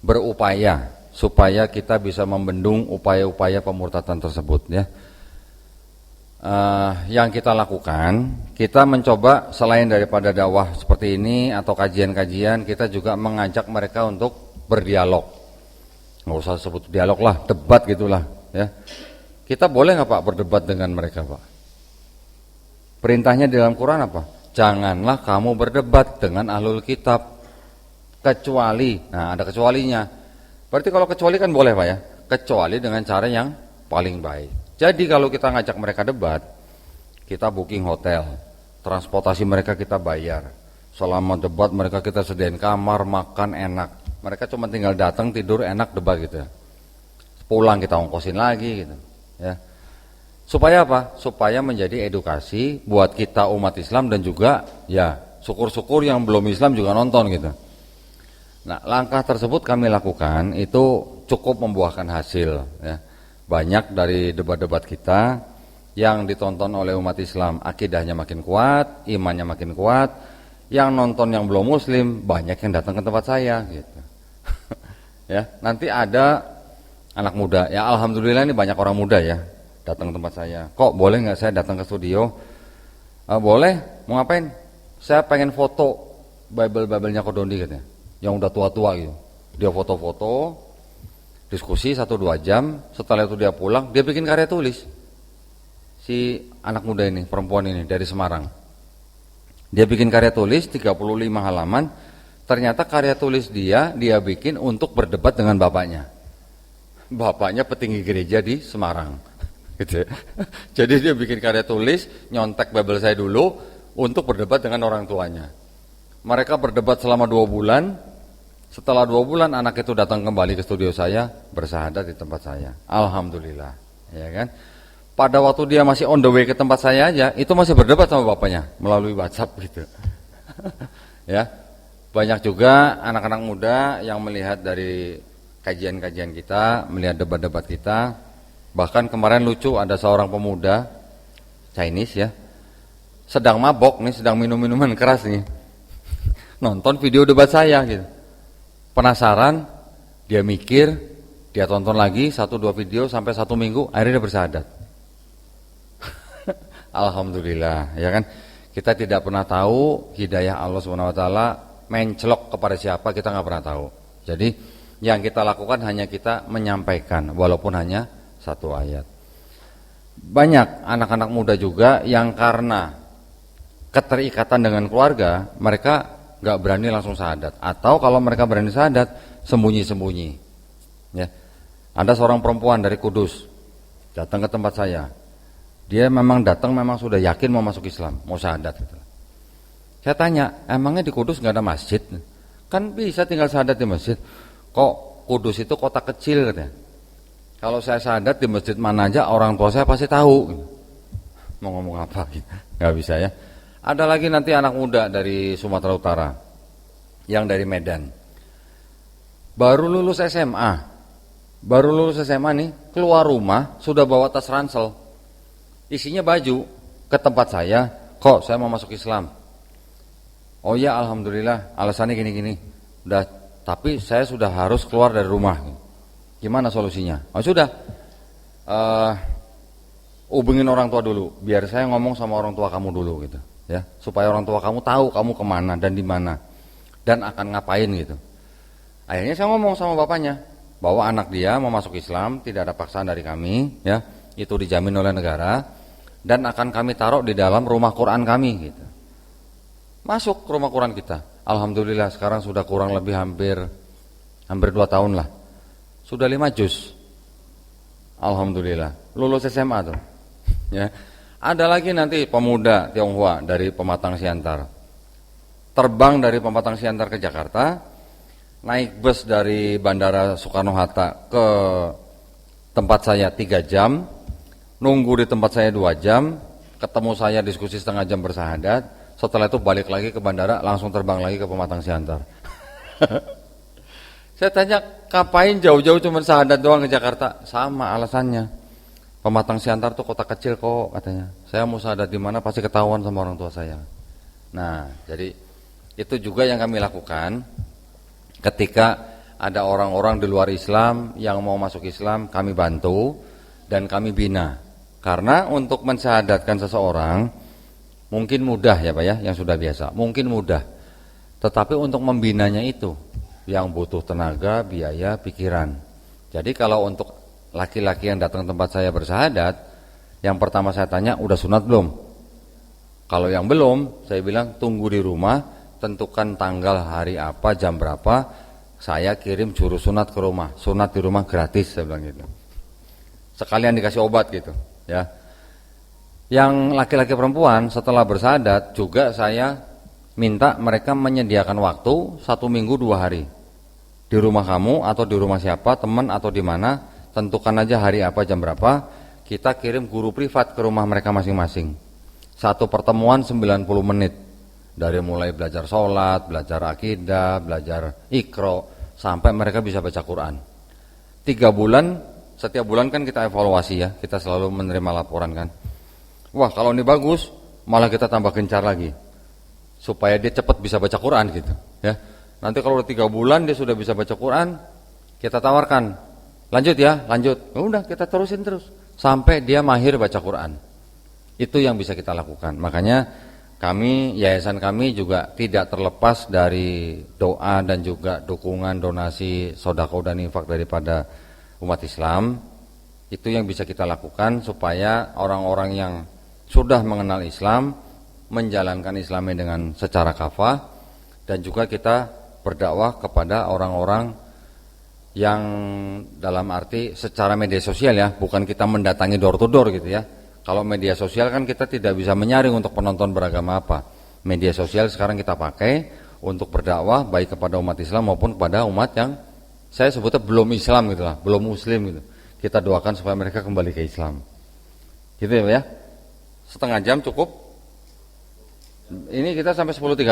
berupaya supaya kita bisa membendung upaya-upaya pemurtadan tersebut ya. Yang kita lakukan, kita mencoba selain daripada dakwah seperti ini atau kajian-kajian, kita juga mengajak mereka untuk berdialog. Nggak usah sebut dialog lah, debat gitulah ya. Kita boleh nggak Pak berdebat dengan mereka Pak? Perintahnya di dalam Quran apa? Janganlah kamu berdebat dengan ahlul kitab kecuali, nah ada kecualinya. Berarti kalau kecuali kan boleh Pak ya, kecuali dengan cara yang paling baik. Jadi kalau kita ngajak mereka debat, kita booking hotel, transportasi mereka kita bayar. Selama debat mereka kita sediain kamar, makan enak. Mereka cuma tinggal datang, tidur, enak, debat gitu ya. Pulang kita ongkosin lagi gitu ya. Supaya apa? Supaya menjadi edukasi buat kita umat Islam dan juga ya syukur-syukur yang belum Islam juga nonton gitu. Nah, langkah tersebut kami lakukan itu cukup membuahkan hasil ya. Banyak dari debat-debat kita yang ditonton oleh umat Islam, akidahnya makin kuat, imannya makin kuat. Yang nonton yang belum muslim banyak yang datang ke tempat saya gitu. Ya, nanti ada anak muda. Ya alhamdulillah ini banyak orang muda ya datang ke tempat saya. Kok boleh nggak saya datang ke studio? Boleh, mau ngapain? Saya pengen foto Bible-nya Kodondi katanya. Yang udah tua-tua gitu. Dia foto-foto, diskusi 1-2 jam, setelah itu dia pulang, dia bikin karya tulis. Si anak muda ini, perempuan ini dari Semarang. Dia bikin karya tulis 35 halaman, ternyata karya tulis dia bikin untuk berdebat dengan bapaknya. Bapaknya petinggi gereja di Semarang. Gitu. Jadi dia bikin karya tulis, nyontek Bible saya dulu untuk berdebat dengan orang tuanya. Mereka berdebat selama 2 bulan. Setelah 2 bulan anak itu datang kembali ke studio saya, bersyahadat di tempat saya. Alhamdulillah, ya kan? Pada waktu dia masih on the way ke tempat saya aja, itu masih berdebat sama bapaknya melalui WhatsApp gitu. Ya. Banyak juga anak-anak muda yang melihat dari kajian-kajian kita, melihat debat-debat kita. Bahkan kemarin lucu ada seorang pemuda Chinese ya, sedang mabok nih, sedang minum minuman keras nih. Nonton video debat saya gitu. Penasaran, dia mikir, dia tonton lagi 1-2 video sampai 1 minggu, akhirnya dia bersyahadat. Alhamdulillah, ya kan? Kita tidak pernah tahu hidayah Allah SWT mencelok kepada siapa, kita nggak pernah tahu. Jadi yang kita lakukan hanya kita menyampaikan, walaupun hanya 1 ayat. Banyak anak-anak muda juga yang karena keterikatan dengan keluarga, mereka nggak berani langsung syahadat, atau kalau mereka berani syahadat sembunyi-sembunyi ya. Ada seorang perempuan dari Kudus datang ke tempat saya. Dia memang datang memang sudah yakin mau masuk Islam, mau syahadat gitu. Saya tanya, emangnya di Kudus nggak ada masjid? Kan bisa tinggal syahadat di masjid. Kok Kudus itu kota kecil katanya. Kalau saya syahadat di masjid mana aja orang tua saya pasti tahu. Mau ngomong apa gitu. Nggak bisa ya. Ada lagi nanti anak muda dari Sumatera Utara yang dari Medan. Baru lulus SMA. Baru lulus SMA nih, keluar rumah sudah bawa tas ransel. Isinya baju. Ke tempat saya, kok saya mau masuk Islam. Oh ya alhamdulillah, alasannya gini-gini. Udah, tapi saya sudah harus keluar dari rumah. Gimana solusinya? Oh sudah. Hubungin orang tua dulu, biar saya ngomong sama orang tua kamu dulu gitu. Ya, supaya orang tua kamu tahu kamu kemana dan di mana dan akan ngapain gitu. Akhirnya saya ngomong sama bapaknya bahwa anak dia mau masuk Islam, tidak ada paksaan dari kami, ya. itu dijamin oleh negara, dan akan kami taruh di dalam rumah Quran kami gitu. Masuk ke rumah Quran kita. Alhamdulillah sekarang sudah kurang lebih hampir 2 tahun lah. Sudah 5 juz. Alhamdulillah. Lulus SMA tuh. Ya. Ada lagi nanti pemuda Tionghoa dari Pematang Siantar. Terbang dari Pematang Siantar ke Jakarta, naik bus dari Bandara Soekarno-Hatta ke tempat saya 3 jam, nunggu di tempat saya 2 jam, ketemu saya diskusi setengah jam bersahadat. Setelah itu balik lagi ke bandara, langsung terbang lagi ke Pematang Siantar. Saya tanya, ngapain jauh-jauh cuma sahadat doang ke Jakarta? Sama alasannya. Pematang Siantar tuh kota kecil kok katanya. Saya mau sahadat di mana pasti ketahuan sama orang tua saya. Nah, jadi itu juga yang kami lakukan ketika ada orang-orang di luar Islam yang mau masuk Islam, kami bantu dan kami bina. Karena untuk mensyahadatkan seseorang mungkin mudah ya Pak ya, yang sudah biasa, mungkin mudah. Tetapi untuk membinanya itu yang butuh tenaga, biaya, pikiran. Jadi kalau untuk laki-laki yang datang tempat saya bersahadat, yang pertama saya tanya, udah sunat belum? Kalau yang belum, saya bilang tunggu di rumah, tentukan tanggal hari apa, jam berapa, saya kirim juru sunat ke rumah. Sunat di rumah gratis, saya bilang gitu. Sekalian dikasih obat gitu, ya. Yang laki-laki perempuan setelah bersahadat juga saya minta mereka menyediakan waktu 1 minggu 2 hari di rumah kamu atau di rumah siapa, teman atau di mana, tentukan aja hari apa, jam berapa, kita kirim guru privat ke rumah mereka masing-masing. Satu pertemuan 90 menit, dari mulai belajar sholat, belajar akidah, belajar ikro, sampai mereka bisa baca Quran. 3 bulan, setiap bulan kan kita evaluasi ya, kita selalu menerima laporan kan. Wah kalau ini bagus, malah kita tambah gencar lagi supaya dia cepat bisa baca Quran gitu ya. Nanti kalau udah 3 bulan dia sudah bisa baca Quran, kita tawarkan lanjut ya, lanjut. Udah kita terusin terus sampai dia mahir baca Quran. Itu yang bisa kita lakukan. Makanya kami, yayasan kami juga tidak terlepas dari doa dan juga dukungan, donasi, sedekah dan infak daripada umat Islam. Itu yang bisa kita lakukan supaya orang-orang yang sudah mengenal Islam menjalankan Islamnya dengan secara kafah, dan juga kita berdakwah kepada orang-orang yang dalam arti secara media sosial ya, bukan kita mendatangi door to door gitu ya. Kalau media sosial kan kita tidak bisa menyaring untuk penonton beragama apa. Media sosial sekarang kita pakai untuk berdakwah baik kepada umat Islam maupun kepada umat yang saya sebutnya belum Islam gitu lah, belum Muslim gitu. Kita doakan supaya mereka kembali ke Islam. Gitu ya Pak ya. Setengah jam cukup. Ini kita sampai 10.30.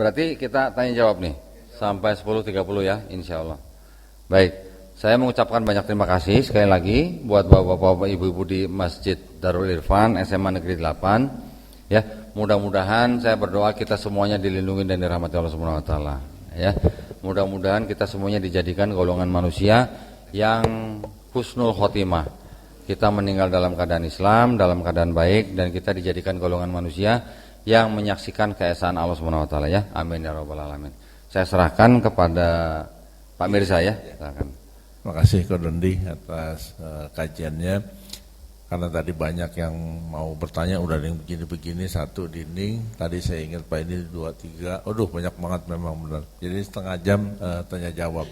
Berarti kita tanya jawab nih sampai 10.30 ya, insya Allah. Baik, saya mengucapkan banyak terima kasih sekali lagi buat bapak-bapak, ibu-ibu di Masjid Darul Irfan SMA Negeri 8. Ya, mudah-mudahan saya berdoa kita semuanya dilindungi dan dirahmati Allah Subhanahu wa taala. Ya, mudah-mudahan kita semuanya dijadikan golongan manusia yang husnul khotimah. Kita meninggal dalam keadaan Islam, dalam keadaan baik, dan kita dijadikan golongan manusia yang menyaksikan keesaan Allah Subhanahu wa taala ya. Amin ya rabbal alamin. Saya serahkan kepada Pak Mirza ya. Silakan. Terima kasih Kodondi atas kajiannya. Karena tadi banyak yang mau bertanya, udah ada yang begini-begini, satu dinding. Tadi saya ingat Pak ini 2, 3. Aduh banyak banget memang benar. Jadi setengah jam tanya jawab.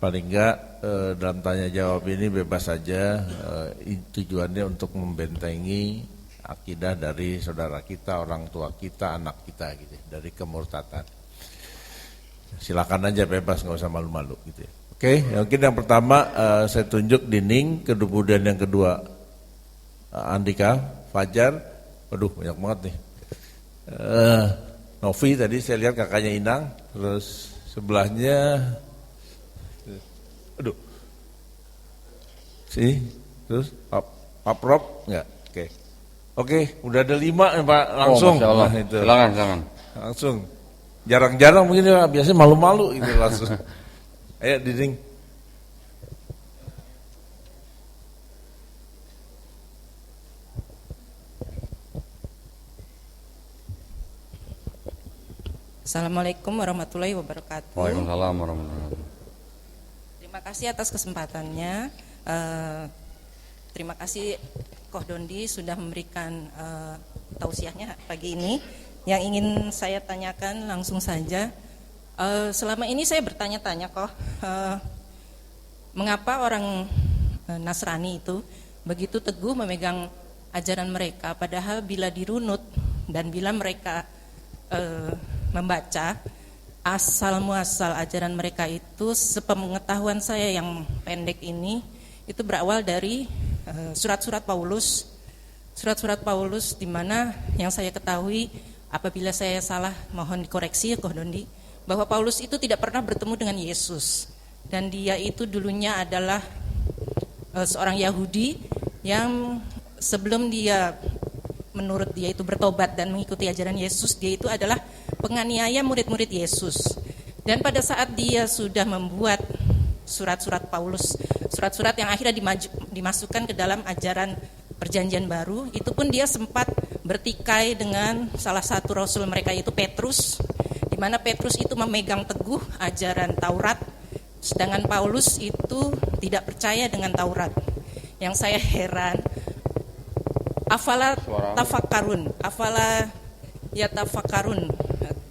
Paling enggak dalam tanya jawab ini bebas saja, tujuannya untuk membentengi akidah dari saudara kita, orang tua kita, anak kita gitu, dari kemurtatan. Silakan aja bebas, nggak usah malu-malu gitu ya. Oke, mungkin yang pertama saya tunjuk Dining, kemudian yang kedua Andika, Fajar, waduh banyak banget nih. Novi tadi saya lihat kakaknya Inang, terus sebelahnya aduh. Terus Pak Prop enggak? Oke, udah ada 5 Pak, langsung. Oh, Masya Allah. Nah, itu. Silakan. Langsung. Jarang-jarang mungkin ya, biasanya malu-malu gitu langsung. Ayo Diding. Assalamualaikum warahmatullahi wabarakatuh. Waalaikumsalam warahmatullahi wabarakatuh. Terima kasih atas kesempatannya. Terima kasih Koh Dondi sudah memberikan tausiahnya pagi ini. Yang ingin saya tanyakan langsung saja, selama ini saya bertanya-tanya Koh, mengapa orang Nasrani itu begitu teguh memegang ajaran mereka, padahal bila dirunut dan bila mereka membaca asal muasal ajaran mereka itu, sepengetahuan saya yang pendek ini, itu berawal dari surat-surat Paulus, di mana yang saya ketahui, apabila saya salah mohon dikoreksi ya Koh Dondi, bahwa Paulus itu tidak pernah bertemu dengan Yesus, dan dia itu dulunya adalah seorang Yahudi yang sebelum dia menurut dia itu bertobat dan mengikuti ajaran Yesus, dia itu adalah penganiaya murid-murid Yesus. Dan pada saat dia sudah membuat surat-surat Paulus, surat-surat yang akhirnya dimasukkan ke dalam ajaran Perjanjian Baru, itu pun dia sempat bertikai dengan salah satu rasul mereka, yaitu Petrus, di mana Petrus itu memegang teguh ajaran Taurat, sedangkan Paulus itu tidak percaya dengan Taurat. Yang saya heran, afala tafakarun,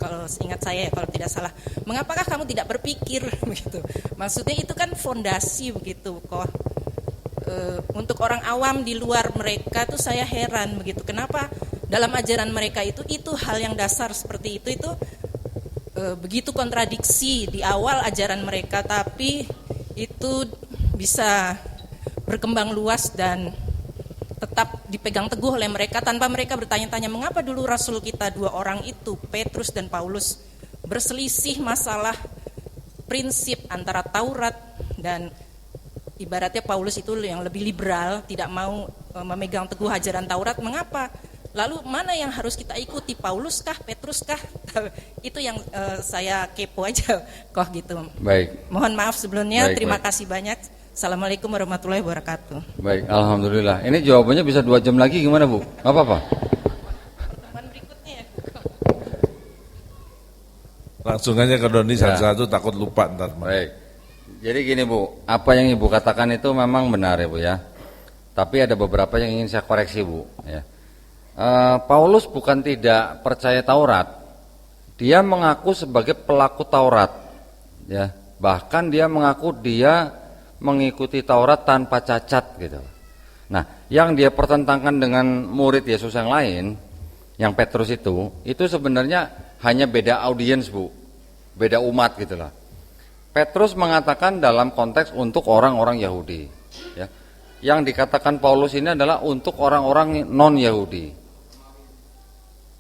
kalau ingat saya ya, kalau tidak salah, mengapakah kamu tidak berpikir begitu? Maksudnya itu kan fondasi begitu kok. Untuk orang awam di luar mereka tuh saya heran begitu, kenapa dalam ajaran mereka itu hal yang dasar seperti itu begitu kontradiksi di awal ajaran mereka, tapi itu bisa berkembang luas dan tetap dipegang teguh oleh mereka tanpa mereka bertanya-tanya mengapa dulu rasul kita dua orang itu, Petrus dan Paulus, berselisih masalah prinsip antara Taurat, dan ibaratnya Paulus itu yang lebih liberal, tidak mau memegang teguh ajaran Taurat. Mengapa? Lalu mana yang harus kita ikuti, Paulus kah, Petrus kah? Itu yang saya kepo aja kok gitu. Baik. Mohon maaf sebelumnya. Baik, terima baik. kasih banyak. Assalamualaikum warahmatullahi wabarakatuh. Baik, alhamdulillah. Ini jawabannya bisa 2 jam lagi gimana Bu? Gak apa-apa. Pertemuan berikutnya ya. Langsung aja ke Doni satu-satu, takut lupa ntar. Baik. Jadi gini Bu, apa yang Ibu katakan itu memang benar ya Bu ya. Tapi ada beberapa yang ingin saya koreksi Bu ya. Paulus bukan tidak percaya Taurat. Dia mengaku sebagai pelaku Taurat ya. Bahkan dia mengaku dia mengikuti Taurat tanpa cacat gitu. Nah, yang dia pertentangkan dengan murid Yesus yang lain, yang Petrus itu sebenarnya hanya beda audiens Bu, beda umat gitulah. Petrus mengatakan dalam konteks untuk orang-orang Yahudi, ya. Yang dikatakan Paulus ini adalah untuk orang-orang non Yahudi,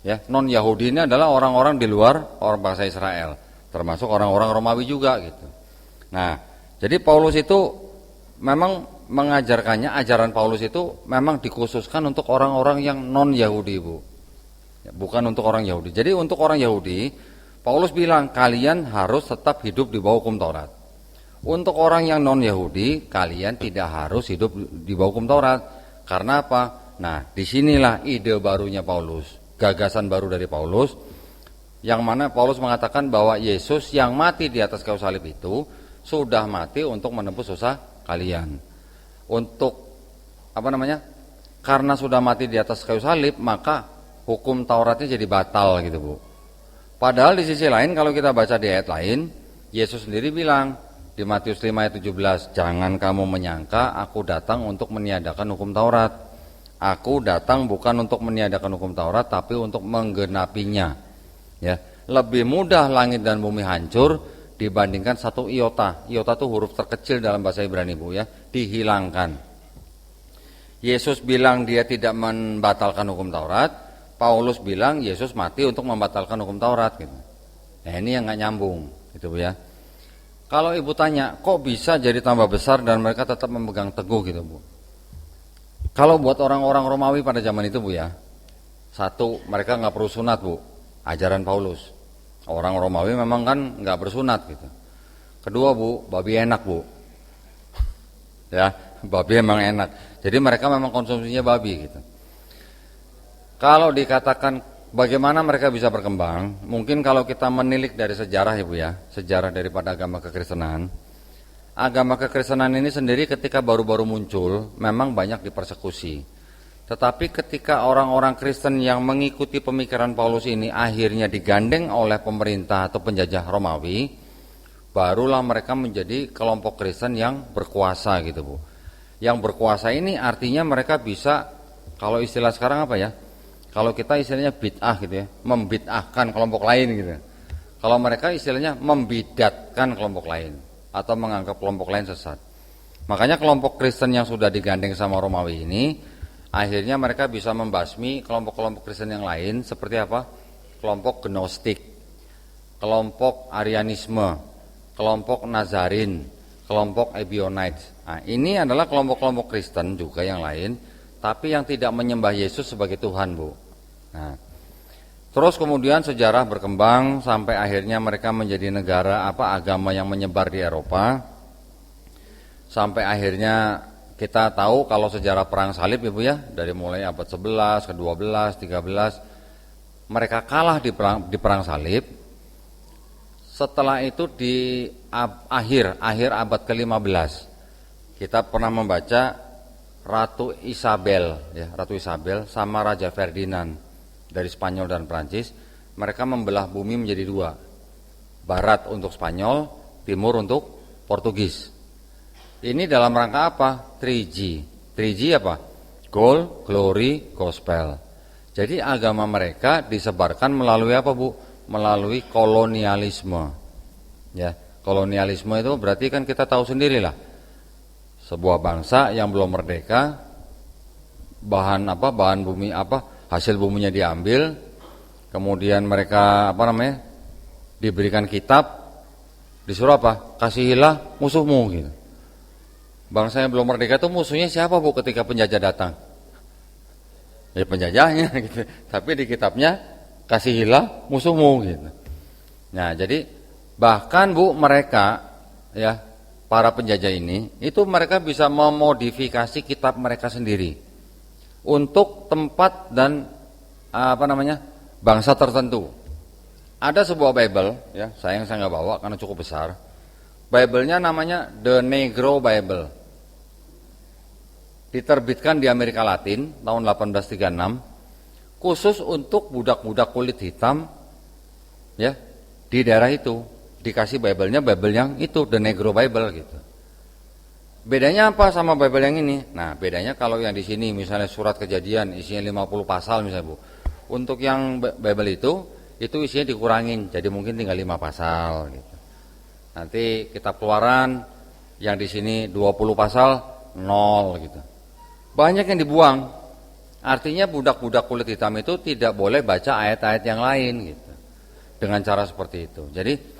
ya. Non Yahudi ini adalah orang-orang di luar orang bangsa Israel, termasuk orang-orang Romawi juga gitu. Nah, jadi Paulus itu memang mengajarkannya, ajaran Paulus itu memang dikhususkan untuk orang-orang yang non-Yahudi Bu, bukan untuk orang Yahudi. Jadi untuk orang Yahudi, Paulus bilang kalian harus tetap hidup di bawah hukum Taurat. Untuk orang yang non-Yahudi, kalian tidak harus hidup di bawah hukum Taurat. Karena apa? Nah, disinilah ide barunya Paulus, gagasan baru dari Paulus, yang mana Paulus mengatakan bahwa Yesus yang mati di atas kayu salib itu sudah mati untuk menebus dosa kalian. Karena sudah mati di atas kayu salib, maka hukum Tauratnya jadi batal gitu Bu. Padahal di sisi lain kalau kita baca di ayat lain, Yesus sendiri bilang di Matius 5 ayat 17, jangan kamu menyangka aku datang untuk meniadakan hukum Taurat. Aku datang bukan untuk meniadakan hukum Taurat, tapi untuk menggenapinya. Ya, lebih mudah langit dan bumi hancur dibandingkan satu iota. Iota itu huruf terkecil dalam bahasa Ibrani Bu ya, dihilangkan. Yesus bilang dia tidak membatalkan hukum Taurat, Paulus bilang Yesus mati untuk membatalkan hukum Taurat gitu. Nah, ini yang nggak nyambung gitu Bu ya. Kalau Ibu tanya, kok bisa jadi tambah besar dan mereka tetap memegang teguh gitu Bu? Kalau buat orang-orang Romawi pada zaman itu Bu ya, satu, mereka nggak perlu sunat Bu, ajaran Paulus. Orang Romawi memang kan nggak bersunat gitu. Kedua Bu, babi enak Bu. Ya, babi emang enak. Jadi mereka memang konsumsinya babi gitu. Kalau dikatakan bagaimana mereka bisa berkembang, mungkin kalau kita menilik dari sejarah ya Bu ya, sejarah daripada agama kekristenan, agama kekristenan ini sendiri ketika baru-baru muncul memang banyak dipersekusi. Tetapi ketika orang-orang Kristen yang mengikuti pemikiran Paulus ini akhirnya digandeng oleh pemerintah atau penjajah Romawi, barulah mereka menjadi kelompok Kristen yang berkuasa gitu Bu. Yang berkuasa ini artinya mereka bisa, kalau istilah sekarang apa ya? Kalau kita istilahnya bid'ah gitu ya, membid'ahkan kelompok lain gitu. Kalau mereka istilahnya membidatkan kelompok lain atau menganggap kelompok lain sesat. Makanya kelompok Kristen yang sudah digandeng sama Romawi ini akhirnya mereka bisa membasmi kelompok-kelompok Kristen yang lain seperti apa? Kelompok Gnostik, kelompok Arianisme, kelompok Nazarin, kelompok Ebionites. Nah, ini adalah kelompok-kelompok Kristen juga yang lain, tapi yang tidak menyembah Yesus sebagai Tuhan, Bu. Nah, terus kemudian sejarah berkembang sampai akhirnya mereka menjadi negara agama yang menyebar di Eropa. Sampai akhirnya kita tahu kalau sejarah perang salib Ibu ya, dari mulai abad 11, ke-12, 13, mereka kalah di perang salib. Setelah itu di akhir abad ke-15, kita pernah membaca Ratu Isabel ya, Ratu Isabel sama Raja Ferdinand dari Spanyol dan Prancis. Mereka membelah bumi menjadi dua, barat untuk Spanyol, timur untuk Portugis. Ini dalam rangka apa? 3G. 3G apa? Gold, Glory, Gospel. Jadi agama mereka disebarkan melalui apa Bu? Melalui kolonialisme. Ya, kolonialisme itu berarti kan kita tahu sendirilah. Sebuah bangsa yang belum merdeka, bahan bumi hasil buminya diambil, kemudian mereka diberikan kitab, disuruh apa? Kasihilah musuhmu gitu. Bangsa yang belum merdeka itu musuhnya siapa Bu ketika penjajah datang? Ya penjajahnya gitu. Tapi di kitabnya kasihilah musuhmu gitu. Nah, jadi bahkan Bu mereka ya, para penjajah ini itu mereka bisa memodifikasi kitab mereka sendiri untuk tempat dan bangsa tertentu. Ada sebuah Bible ya, sayang saya nggak bawa karena cukup besar. Bible-nya namanya The Negro Bible. Diterbitkan di Amerika Latin tahun 1836 khusus untuk budak-budak kulit hitam ya, di daerah itu. Dikasih Bible-nya Bible yang itu, The Negro Bible gitu. Bedanya apa sama Bible yang ini? Nah, bedanya kalau yang di sini misalnya surat Kejadian isinya 50 pasal misalnya Bu. Untuk yang Bible itu isinya dikurangin jadi mungkin tinggal 5 pasal gitu. Nanti kitab Keluaran yang di sini 20 pasal 0 gitu. Banyak yang dibuang. Artinya budak-budak kulit hitam itu tidak boleh baca ayat-ayat yang lain gitu. Dengan cara seperti itu. Jadi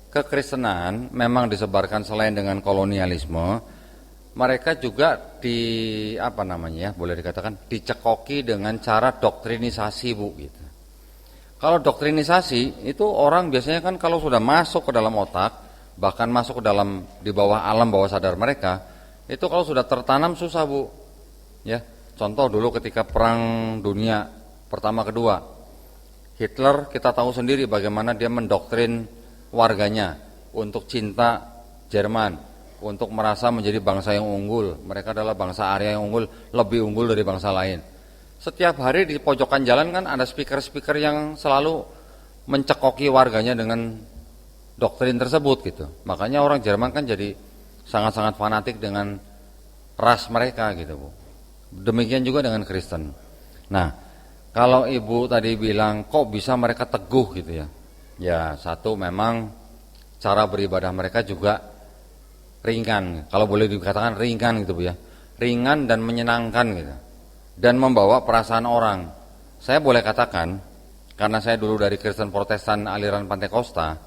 kekristenan memang disebarkan selain dengan kolonialisme, mereka juga boleh dikatakan dicekoki dengan cara doktrinisasi Bu gitu. Kalau doktrinisasi itu orang biasanya kan kalau sudah masuk ke dalam otak, bahkan masuk ke dalam di bawah alam bawah sadar mereka, itu kalau sudah tertanam susah Bu. Ya, contoh dulu ketika perang dunia pertama kedua, Hitler kita tahu sendiri bagaimana dia mendoktrin warganya untuk cinta Jerman, untuk merasa menjadi bangsa yang unggul. Mereka adalah bangsa Arya yang unggul, lebih unggul dari bangsa lain. Setiap hari di pojokan jalan kan ada speaker-speaker yang selalu mencekoki warganya dengan doktrin tersebut gitu. Makanya orang Jerman kan jadi sangat-sangat fanatik dengan ras mereka gitu Bu. Demikian juga dengan Kristen. Nah, kalau Ibu tadi bilang kok bisa mereka teguh gitu ya. Ya, satu memang cara beribadah mereka juga ringan. Kalau boleh dikatakan ringan gitu Bu ya. Ringan dan menyenangkan gitu. Dan membawa perasaan orang. Saya boleh katakan karena saya dulu dari Kristen Protestan aliran Pantekosta.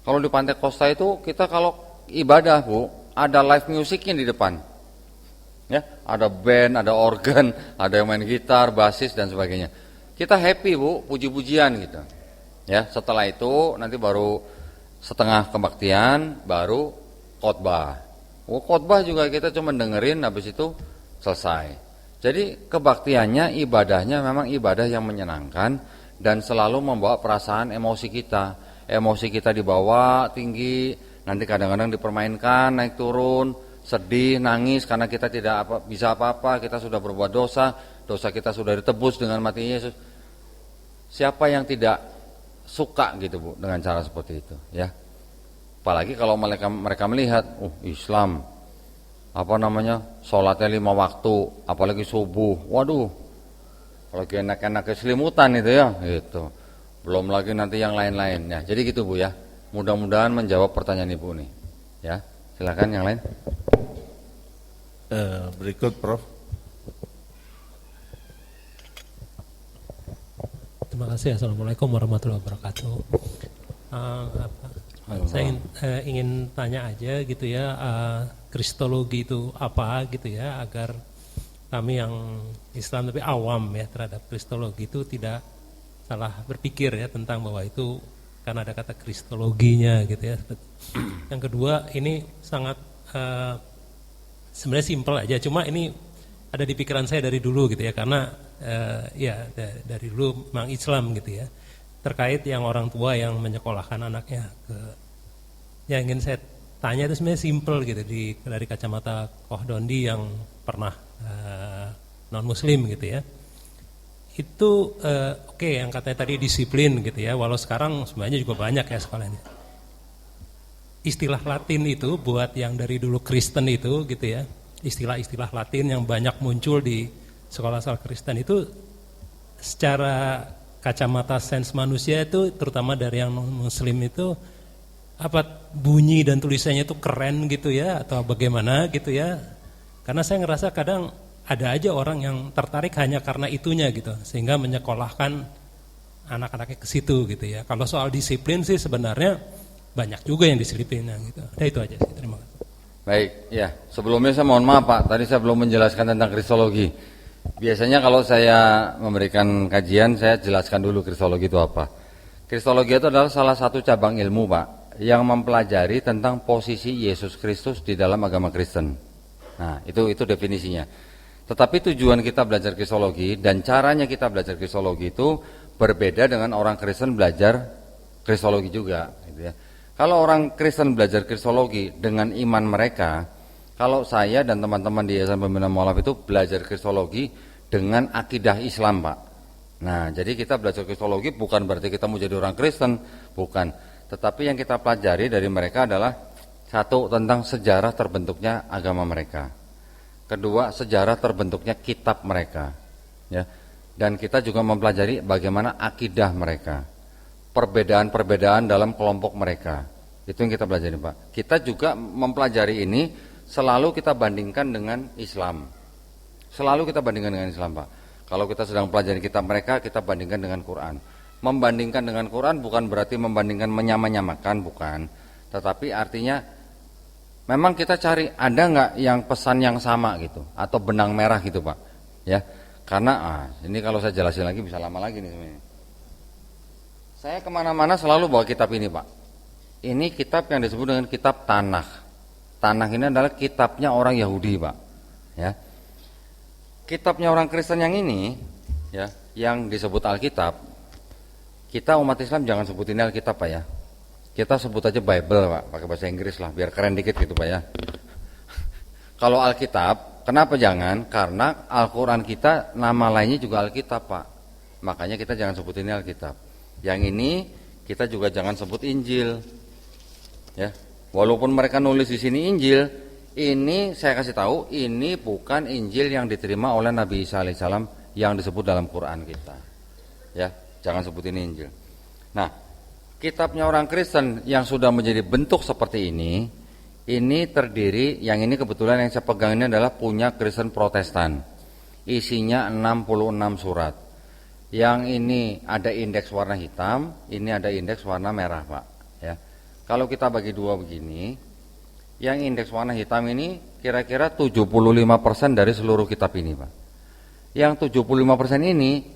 Kalau di Pantekosta itu kita kalau ibadah Bu, ada live musicnya di depan. Ya, ada band, ada organ, ada yang main gitar, basis dan sebagainya. Kita happy Bu, puji-pujian gitu. Ya, setelah itu nanti baru setengah kebaktian, baru khotbah. Khotbah juga kita cuma dengerin, habis itu selesai. Jadi kebaktiannya, ibadahnya memang ibadah yang menyenangkan dan selalu membawa perasaan emosi kita. Emosi kita dibawa tinggi Nanti kadang-kadang dipermainkan, naik turun, sedih, nangis karena kita tidak bisa apa-apa, kita sudah berbuat dosa, dosa kita sudah ditebus dengan matinya Yesus. Siapa yang tidak suka gitu Bu dengan cara seperti itu, ya? Apalagi kalau mereka melihat, Islam, sholatnya 5 waktu, apalagi subuh, waduh, apalagi enak-enak keselimutan itu ya, gitu. Belum lagi nanti yang lain-lainnya. Jadi gitu Bu ya. Mudah-mudahan menjawab pertanyaan Ibu nih. Ya, silakan yang lain. Berikut Prof. Terima kasih. Assalamualaikum warahmatullahi wabarakatuh. Saya ingin tanya aja gitu ya, kristologi itu apa gitu ya, agar kami yang Islam tapi awam ya terhadap kristologi itu tidak salah berpikir ya tentang bahwa itu karena ada kata kristologinya gitu ya. Yang kedua, ini sangat sebenarnya simpel aja, cuma ini ada di pikiran saya dari dulu gitu ya, karena dari dulu memang Islam gitu ya, terkait yang orang tua yang menyekolahkan anaknya yang ingin saya tanya itu sebenarnya simpel gitu, dari kacamata Koh Dondi yang pernah non muslim gitu ya. Itu oke, yang katanya tadi disiplin gitu ya, walau sekarang sebenarnya juga banyak ya sekolahnya. Istilah Latin itu buat yang dari dulu Kristen itu gitu ya, istilah-istilah Latin yang banyak muncul di sekolah asal Kristen itu secara kacamata sains manusia itu, terutama dari yang non muslim itu, apa bunyi dan tulisannya itu keren gitu ya, atau bagaimana gitu ya. Karena saya ngerasa kadang ada aja orang yang tertarik hanya karena itunya gitu, sehingga menyekolahkan anak-anaknya ke situ gitu ya. Kalau soal disiplin sih sebenarnya banyak juga yang disiplinnya gitu. Nah itu aja sih, terima kasih. Baik, ya sebelumnya saya mohon maaf Pak, tadi saya belum menjelaskan tentang kristologi. Biasanya kalau saya memberikan kajian, saya jelaskan dulu kristologi itu apa. Kristologi itu adalah salah satu cabang ilmu Pak, yang mempelajari tentang posisi Yesus Kristus di dalam agama Kristen. Nah itu definisinya. Tetapi tujuan kita belajar kristologi dan caranya kita belajar kristologi itu berbeda dengan orang Kristen belajar kristologi juga gitu ya. Kalau orang Kristen belajar kristologi dengan iman mereka, kalau saya dan teman-teman di Yayasan Pembina Mualaf itu belajar kristologi dengan akidah Islam Pak. Nah jadi kita belajar kristologi bukan berarti kita mau jadi orang Kristen, bukan. Tetapi yang kita pelajari dari mereka adalah satu, tentang sejarah terbentuknya agama mereka. Kedua, sejarah terbentuknya kitab mereka, ya. Dan kita juga mempelajari bagaimana akidah mereka, perbedaan-perbedaan dalam kelompok mereka. Itu yang kita pelajari Pak. Kita juga mempelajari ini selalu kita bandingkan dengan Islam. Selalu kita bandingkan dengan Islam Pak. Kalau kita sedang pelajari kitab mereka, kita bandingkan dengan Quran. Membandingkan dengan Quran bukan berarti membandingkan menyamakan, bukan. Tetapi artinya memang kita cari ada nggak yang pesan yang sama gitu, atau benang merah gitu Pak, ya. Karena ini kalau saya jelasin lagi bisa lama lagi nih sebenarnya. Saya kemana-mana selalu bawa kitab ini Pak. Ini kitab yang disebut dengan kitab Tanakh. Tanakh ini adalah kitabnya orang Yahudi Pak, ya. Kitabnya orang Kristen yang ini, ya, yang disebut Alkitab. Kita umat Islam jangan sebutin Alkitab Pak ya. Kita sebut aja Bible Pak, pakai bahasa Inggris lah, biar keren dikit gitu Pak ya. Kalau Alkitab, kenapa jangan? Karena Al-Quran kita nama lainnya juga Alkitab Pak. Makanya kita jangan sebut ini Alkitab. Yang ini kita juga jangan sebut Injil. Ya, walaupun mereka nulis di sini Injil, ini saya kasih tahu, ini bukan Injil yang diterima oleh Nabi Isa alaihissalam yang disebut dalam Quran kita. Ya, jangan sebut ini Injil. Nah, kitabnya orang Kristen yang sudah menjadi bentuk seperti ini terdiri, yang ini kebetulan yang saya pegang ini adalah punya Kristen Protestan. Isinya 66 surat. Yang ini ada indeks warna hitam, ini ada indeks warna merah Pak. Ya. Kalau kita bagi dua begini, yang indeks warna hitam ini kira-kira 75% dari seluruh kitab ini Pak. Yang 75%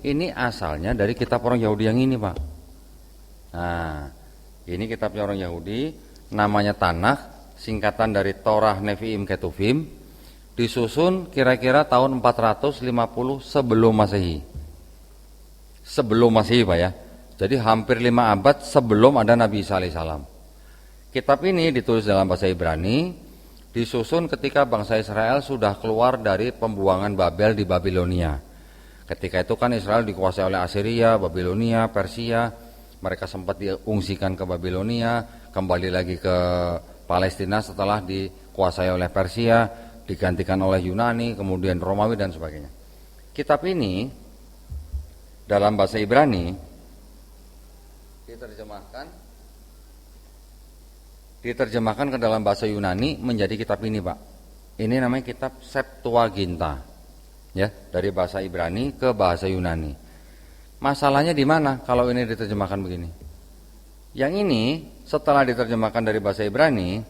ini asalnya dari kitab orang Yahudi yang ini Pak. Nah, ini kitabnya orang Yahudi, namanya Tanakh, singkatan dari Torah, Nevi'im, Ketuvim, disusun kira-kira tahun 450 sebelum Masehi. Sebelum Masehi Pak ya. Jadi hampir 5 abad sebelum ada Nabi Isa alaihissalam. Kitab ini ditulis dalam bahasa Ibrani, disusun ketika bangsa Israel sudah keluar dari pembuangan Babel di Babilonia. Ketika itu kan Israel dikuasai oleh Assyria, Babilonia, Persia. Mereka sempat diungsikan ke Babilonia, kembali lagi ke Palestina setelah dikuasai oleh Persia, digantikan oleh Yunani, kemudian Romawi dan sebagainya. Kitab ini dalam bahasa Ibrani diterjemahkan ke dalam bahasa Yunani menjadi kitab ini, Pak. Ini namanya kitab Septuaginta. Ya, dari bahasa Ibrani ke bahasa Yunani. Masalahnya di mana kalau ini diterjemahkan begini? Yang ini setelah diterjemahkan dari bahasa Ibrani,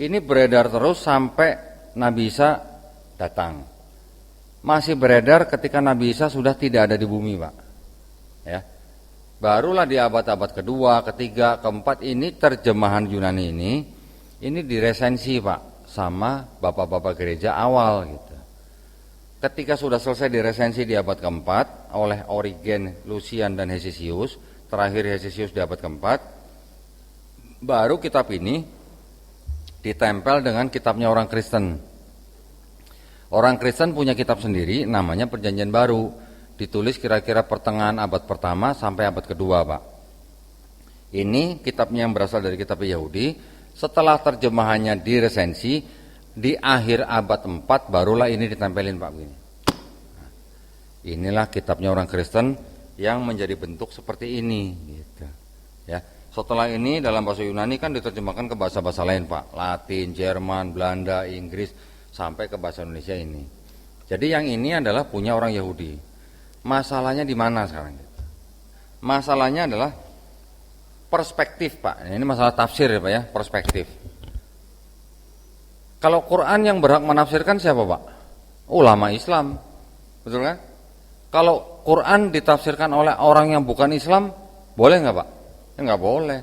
ini beredar terus sampai Nabi Isa datang. Masih beredar ketika Nabi Isa sudah tidak ada di bumi, Pak. Ya. Barulah di abad-abad kedua, ketiga, keempat ini terjemahan Yunani ini diresensi, Pak, sama bapak-bapak gereja awal gitu. Ketika sudah selesai diresensi di abad keempat oleh Origen, Lucian dan Hesisius, terakhir Hesisius di abad keempat, baru kitab ini ditempel dengan kitabnya orang Kristen. Orang Kristen punya kitab sendiri namanya Perjanjian Baru, ditulis kira-kira pertengahan abad pertama sampai abad kedua, Pak. Ini kitabnya yang berasal dari kitab Yahudi. Setelah terjemahannya diresensi di akhir abad 4 barulah ini ditempelin, Pak, begini. Nah, inilah kitabnya orang Kristen yang menjadi bentuk seperti ini gitu. Ya. Setelah ini dalam bahasa Yunani kan diterjemahkan ke bahasa-bahasa lain, Pak. Latin, Jerman, Belanda, Inggris sampai ke bahasa Indonesia ini. Jadi yang ini adalah punya orang Yahudi. Masalahnya di mana sekarang? Masalahnya adalah perspektif, Pak. Ini masalah tafsir ya, Pak, ya, perspektif. Kalau Quran yang berhak menafsirkan siapa, Pak? Ulama Islam. Betul kan? Kalau Quran ditafsirkan oleh orang yang bukan Islam, boleh nggak, Pak? Ya, nggak boleh.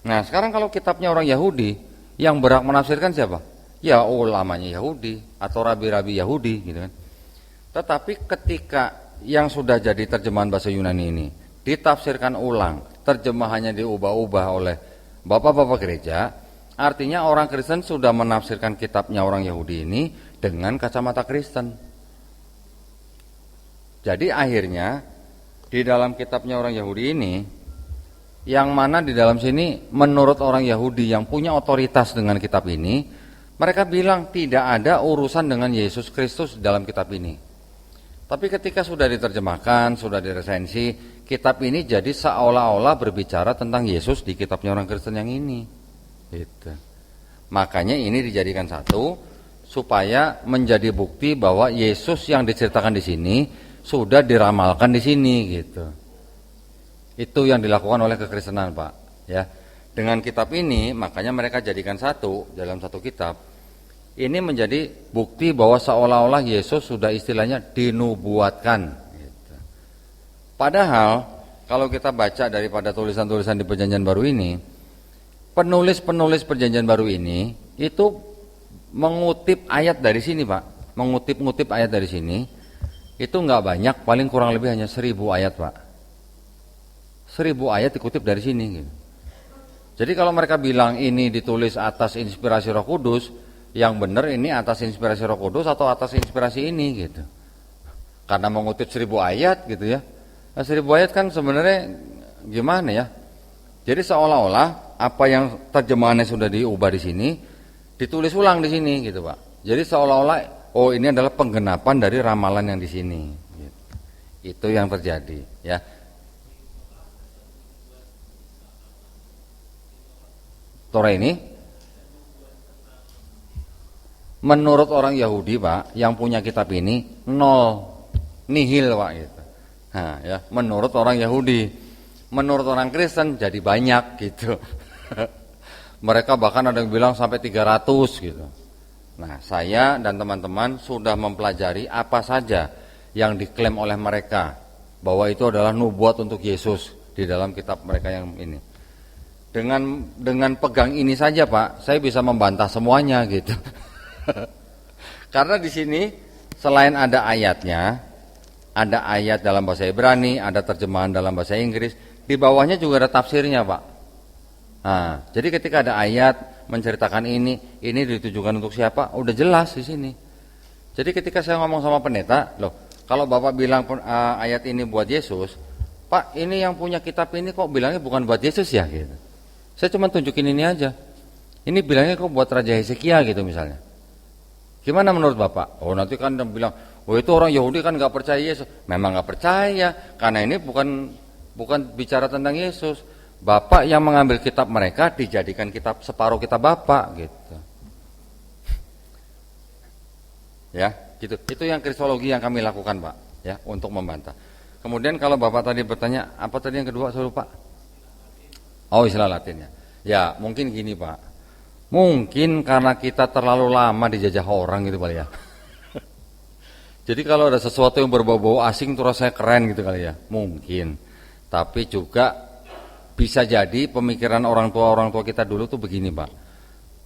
Nah, sekarang kalau kitabnya orang Yahudi, yang berhak menafsirkan siapa? Ya ulamanya Yahudi atau rabi-rabi Yahudi gitu kan. Tetapi ketika yang sudah jadi terjemahan bahasa Yunani ini ditafsirkan ulang, terjemahannya diubah-ubah oleh bapak-bapak gereja, artinya orang Kristen sudah menafsirkan kitabnya orang Yahudi ini dengan kacamata Kristen. Jadi akhirnya di dalam kitabnya orang Yahudi ini, yang mana di dalam sini menurut orang Yahudi yang punya otoritas dengan kitab ini, mereka bilang tidak ada urusan dengan Yesus Kristus dalam kitab ini. Tapi ketika sudah diterjemahkan, sudah diresensi, kitab ini jadi seolah-olah berbicara tentang Yesus di kitabnya orang Kristen yang ini. Gitu. Makanya ini dijadikan satu supaya menjadi bukti bahwa Yesus yang diceritakan di sini sudah diramalkan di sini gitu. Itu yang dilakukan oleh kekristenan, Pak. Ya, dengan kitab ini makanya mereka jadikan satu dalam satu kitab. Ini menjadi bukti bahwa seolah-olah Yesus sudah istilahnya dinubuatkan. Gitu. Padahal kalau kita baca daripada tulisan-tulisan di Perjanjian Baru ini, penulis-penulis Perjanjian Baru ini itu mengutip ayat dari sini, Pak. Mengutip-ngutip ayat dari sini, itu nggak banyak, paling kurang lebih hanya 1000 ayat, Pak. 1000 ayat dikutip dari sini. Gitu. Jadi kalau mereka bilang ini ditulis atas inspirasi Roh Kudus, yang benar ini atas inspirasi Roh Kudus atau atas inspirasi ini gitu. Karena mengutip 1000 ayat gitu ya. Nah, 1000 ayat kan sebenarnya gimana ya? Jadi seolah-olah apa yang terjemahannya sudah diubah di sini ditulis ulang di sini gitu, Pak. Jadi seolah-olah oh ini adalah penggenapan dari ramalan yang di sini. Gitu. Itu yang terjadi ya. Torah ini menurut orang Yahudi, Pak, yang punya kitab ini nol, nihil, Pak, gitu. Nah, ya, menurut orang Yahudi, menurut orang Kristen jadi banyak gitu. Mereka bahkan ada yang bilang sampai 300 gitu. Nah, saya dan teman-teman sudah mempelajari apa saja yang diklaim oleh mereka bahwa itu adalah nubuat untuk Yesus di dalam kitab mereka yang ini. Dengan pegang ini saja, Pak, saya bisa membantah semuanya gitu. Karena di sini selain ada ayatnya, ada ayat dalam bahasa Ibrani, ada terjemahan dalam bahasa Inggris, di bawahnya juga ada tafsirnya, Pak. Nah, jadi ketika ada ayat menceritakan ini ditujukan untuk siapa, udah jelas di sini. Jadi ketika saya ngomong sama pendeta, loh, kalau Bapak bilang ayat ini buat Yesus, Pak, ini yang punya kitab ini kok bilangnya bukan buat Yesus ya gitu. Saya cuma tunjukin ini aja. Ini bilangnya kok buat Raja Hezekia gitu misalnya. Gimana menurut Bapak? Oh, nanti kan dia bilang, oh itu orang Yahudi kan nggak percaya Yesus. Memang nggak percaya, karena ini bukan bicara tentang Yesus. Bapak yang mengambil kitab mereka dijadikan kitab separuh kitab Bapak gitu. Ya, gitu. Itu yang kristologi yang kami lakukan, Pak, ya, untuk membantah. Kemudian kalau Bapak tadi bertanya, apa tadi yang kedua, saya lupa. Oh, istilah Latinnya. Ya, mungkin gini, Pak. Mungkin karena kita terlalu lama dijajah orang gitu kali ya. Jadi kalau ada sesuatu yang berbau-bau asing tuh rasanya keren gitu kali ya. Mungkin. Tapi juga bisa jadi pemikiran orang tua kita dulu tuh begini, Pak.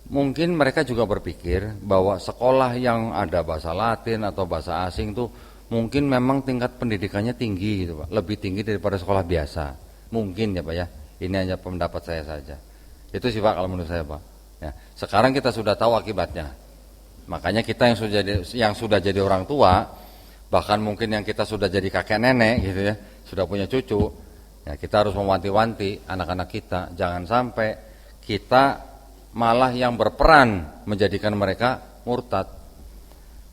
Mungkin mereka juga berpikir bahwa sekolah yang ada bahasa Latin atau bahasa asing tuh mungkin memang tingkat pendidikannya tinggi gitu, Pak. Lebih tinggi daripada sekolah biasa. Mungkin ya, Pak ya. Ini hanya pendapat saya saja. Itu sih, Pak, kalau menurut saya, Pak. Ya, sekarang kita sudah tahu akibatnya. Makanya kita yang sudah jadi orang tua, bahkan mungkin yang kita sudah jadi kakek nenek gitu ya, sudah punya cucu, ya kita harus mewanti-wanti anak-anak kita, jangan sampai kita malah yang berperan menjadikan mereka murtad.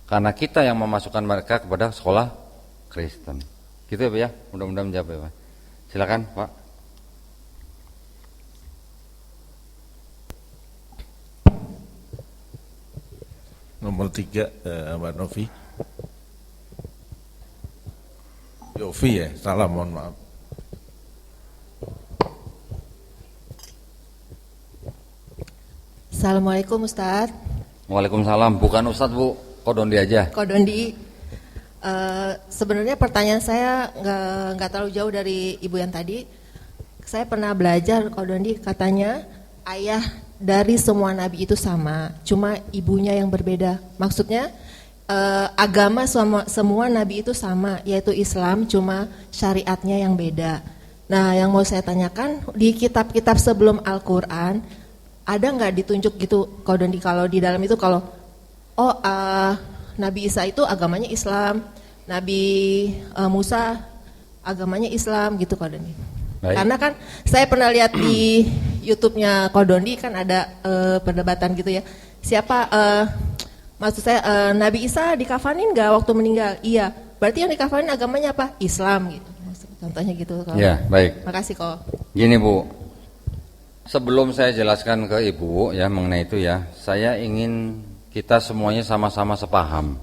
Karena kita yang memasukkan mereka kepada sekolah Kristen. Gitu ya, Pak ya? Mudah-mudahan menjawab ya, Pak. Silakan, Pak. Nomor 3, Mbak Novi. Yofi ya, salah, mohon maaf. Assalamualaikum Ustadz. Waalaikumsalam. Bukan Ustadz, Bu. Kodondi aja. Kodondi. Sebenarnya pertanyaan saya nggak terlalu jauh dari ibu yang tadi. Saya pernah belajar Kodondi, katanya ayah dari semua nabi itu sama, cuma ibunya yang berbeda. Maksudnya agama semua nabi itu sama, yaitu Islam, cuma syariatnya yang beda. Nah, yang mau saya tanyakan, di kitab-kitab sebelum Al-Quran ada nggak ditunjuk gitu, Kodondi, kalau di dalam itu kalau Nabi Isa itu agamanya Islam, Nabi Musa agamanya Islam gitu, Kodondi. Baik. Karena kan saya pernah lihat di YouTube-nya Kodondi kan ada perdebatan gitu ya. Siapa maksud saya Nabi Isa dikafanin nggak waktu meninggal? Iya. Berarti yang dikafanin agamanya apa? Islam gitu. Contohnya gitu. Ya, baik. Makasih kok. Gini, Bu. Sebelum saya jelaskan ke Ibu ya mengenai itu ya, saya ingin kita semuanya sama-sama sepaham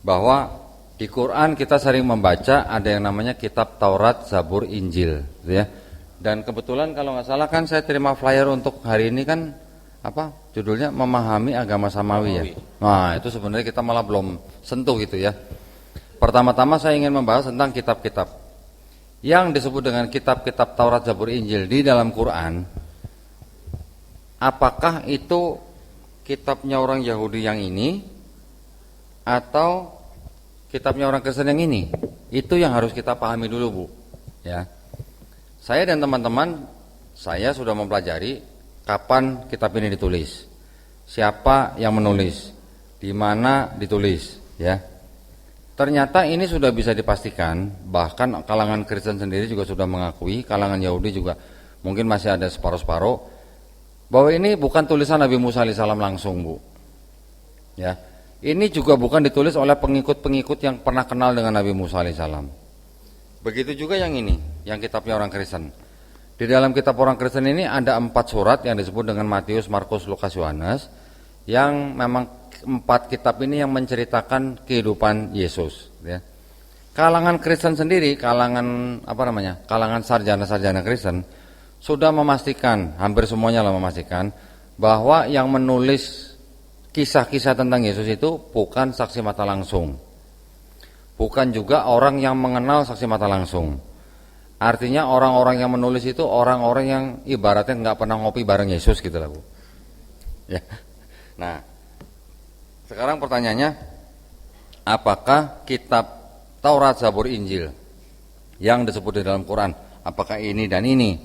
bahwa di Quran kita sering membaca ada yang namanya kitab Taurat, Zabur, Injil, gitu ya. Dan kebetulan kalau nggak salah kan saya terima flyer untuk hari ini kan apa judulnya memahami agama samawi ya. Nah itu sebenarnya kita malah belum sentuh gitu ya. Pertama-tama saya ingin membahas tentang kitab-kitab yang disebut dengan kitab-kitab Taurat, Zabur, Injil di dalam Quran. Apakah itu kitabnya orang Yahudi yang ini atau kitabnya orang Kristen yang ini? Itu yang harus kita pahami dulu, Bu. Ya. Saya dan teman-teman, saya sudah mempelajari kapan kitab ini ditulis, siapa yang menulis, di mana ditulis, ya. Ternyata ini sudah bisa dipastikan, bahkan kalangan Kristen sendiri juga sudah mengakui, kalangan Yahudi juga mungkin masih ada separuh-separuh, bahwa ini bukan tulisan Nabi Musa alaihissalam langsung, Bu. Ya. Ini juga bukan ditulis oleh pengikut-pengikut yang pernah kenal dengan Nabi Musa alaihissalam. Begitu juga yang ini, yang kitabnya orang Kristen. Di dalam kitab orang Kristen ini ada 4 surat yang disebut dengan Matius, Markus, Lukas, Yohanes, yang memang 4 kitab ini yang menceritakan kehidupan Yesus. Ya. Kalangan Kristen sendiri, kalangan sarjana-sarjana Kristen sudah memastikan, hampir semuanya lah memastikan bahwa yang menulis kisah-kisah tentang Yesus itu bukan saksi mata langsung, bukan juga orang yang mengenal saksi mata langsung. Artinya orang-orang yang menulis itu orang-orang yang ibaratnya nggak pernah ngopi bareng Yesus gitu lah, Bu. Ya. Nah, sekarang pertanyaannya, apakah kitab Taurat, Zabur, Injil yang disebut di dalam Quran, apakah ini dan ini?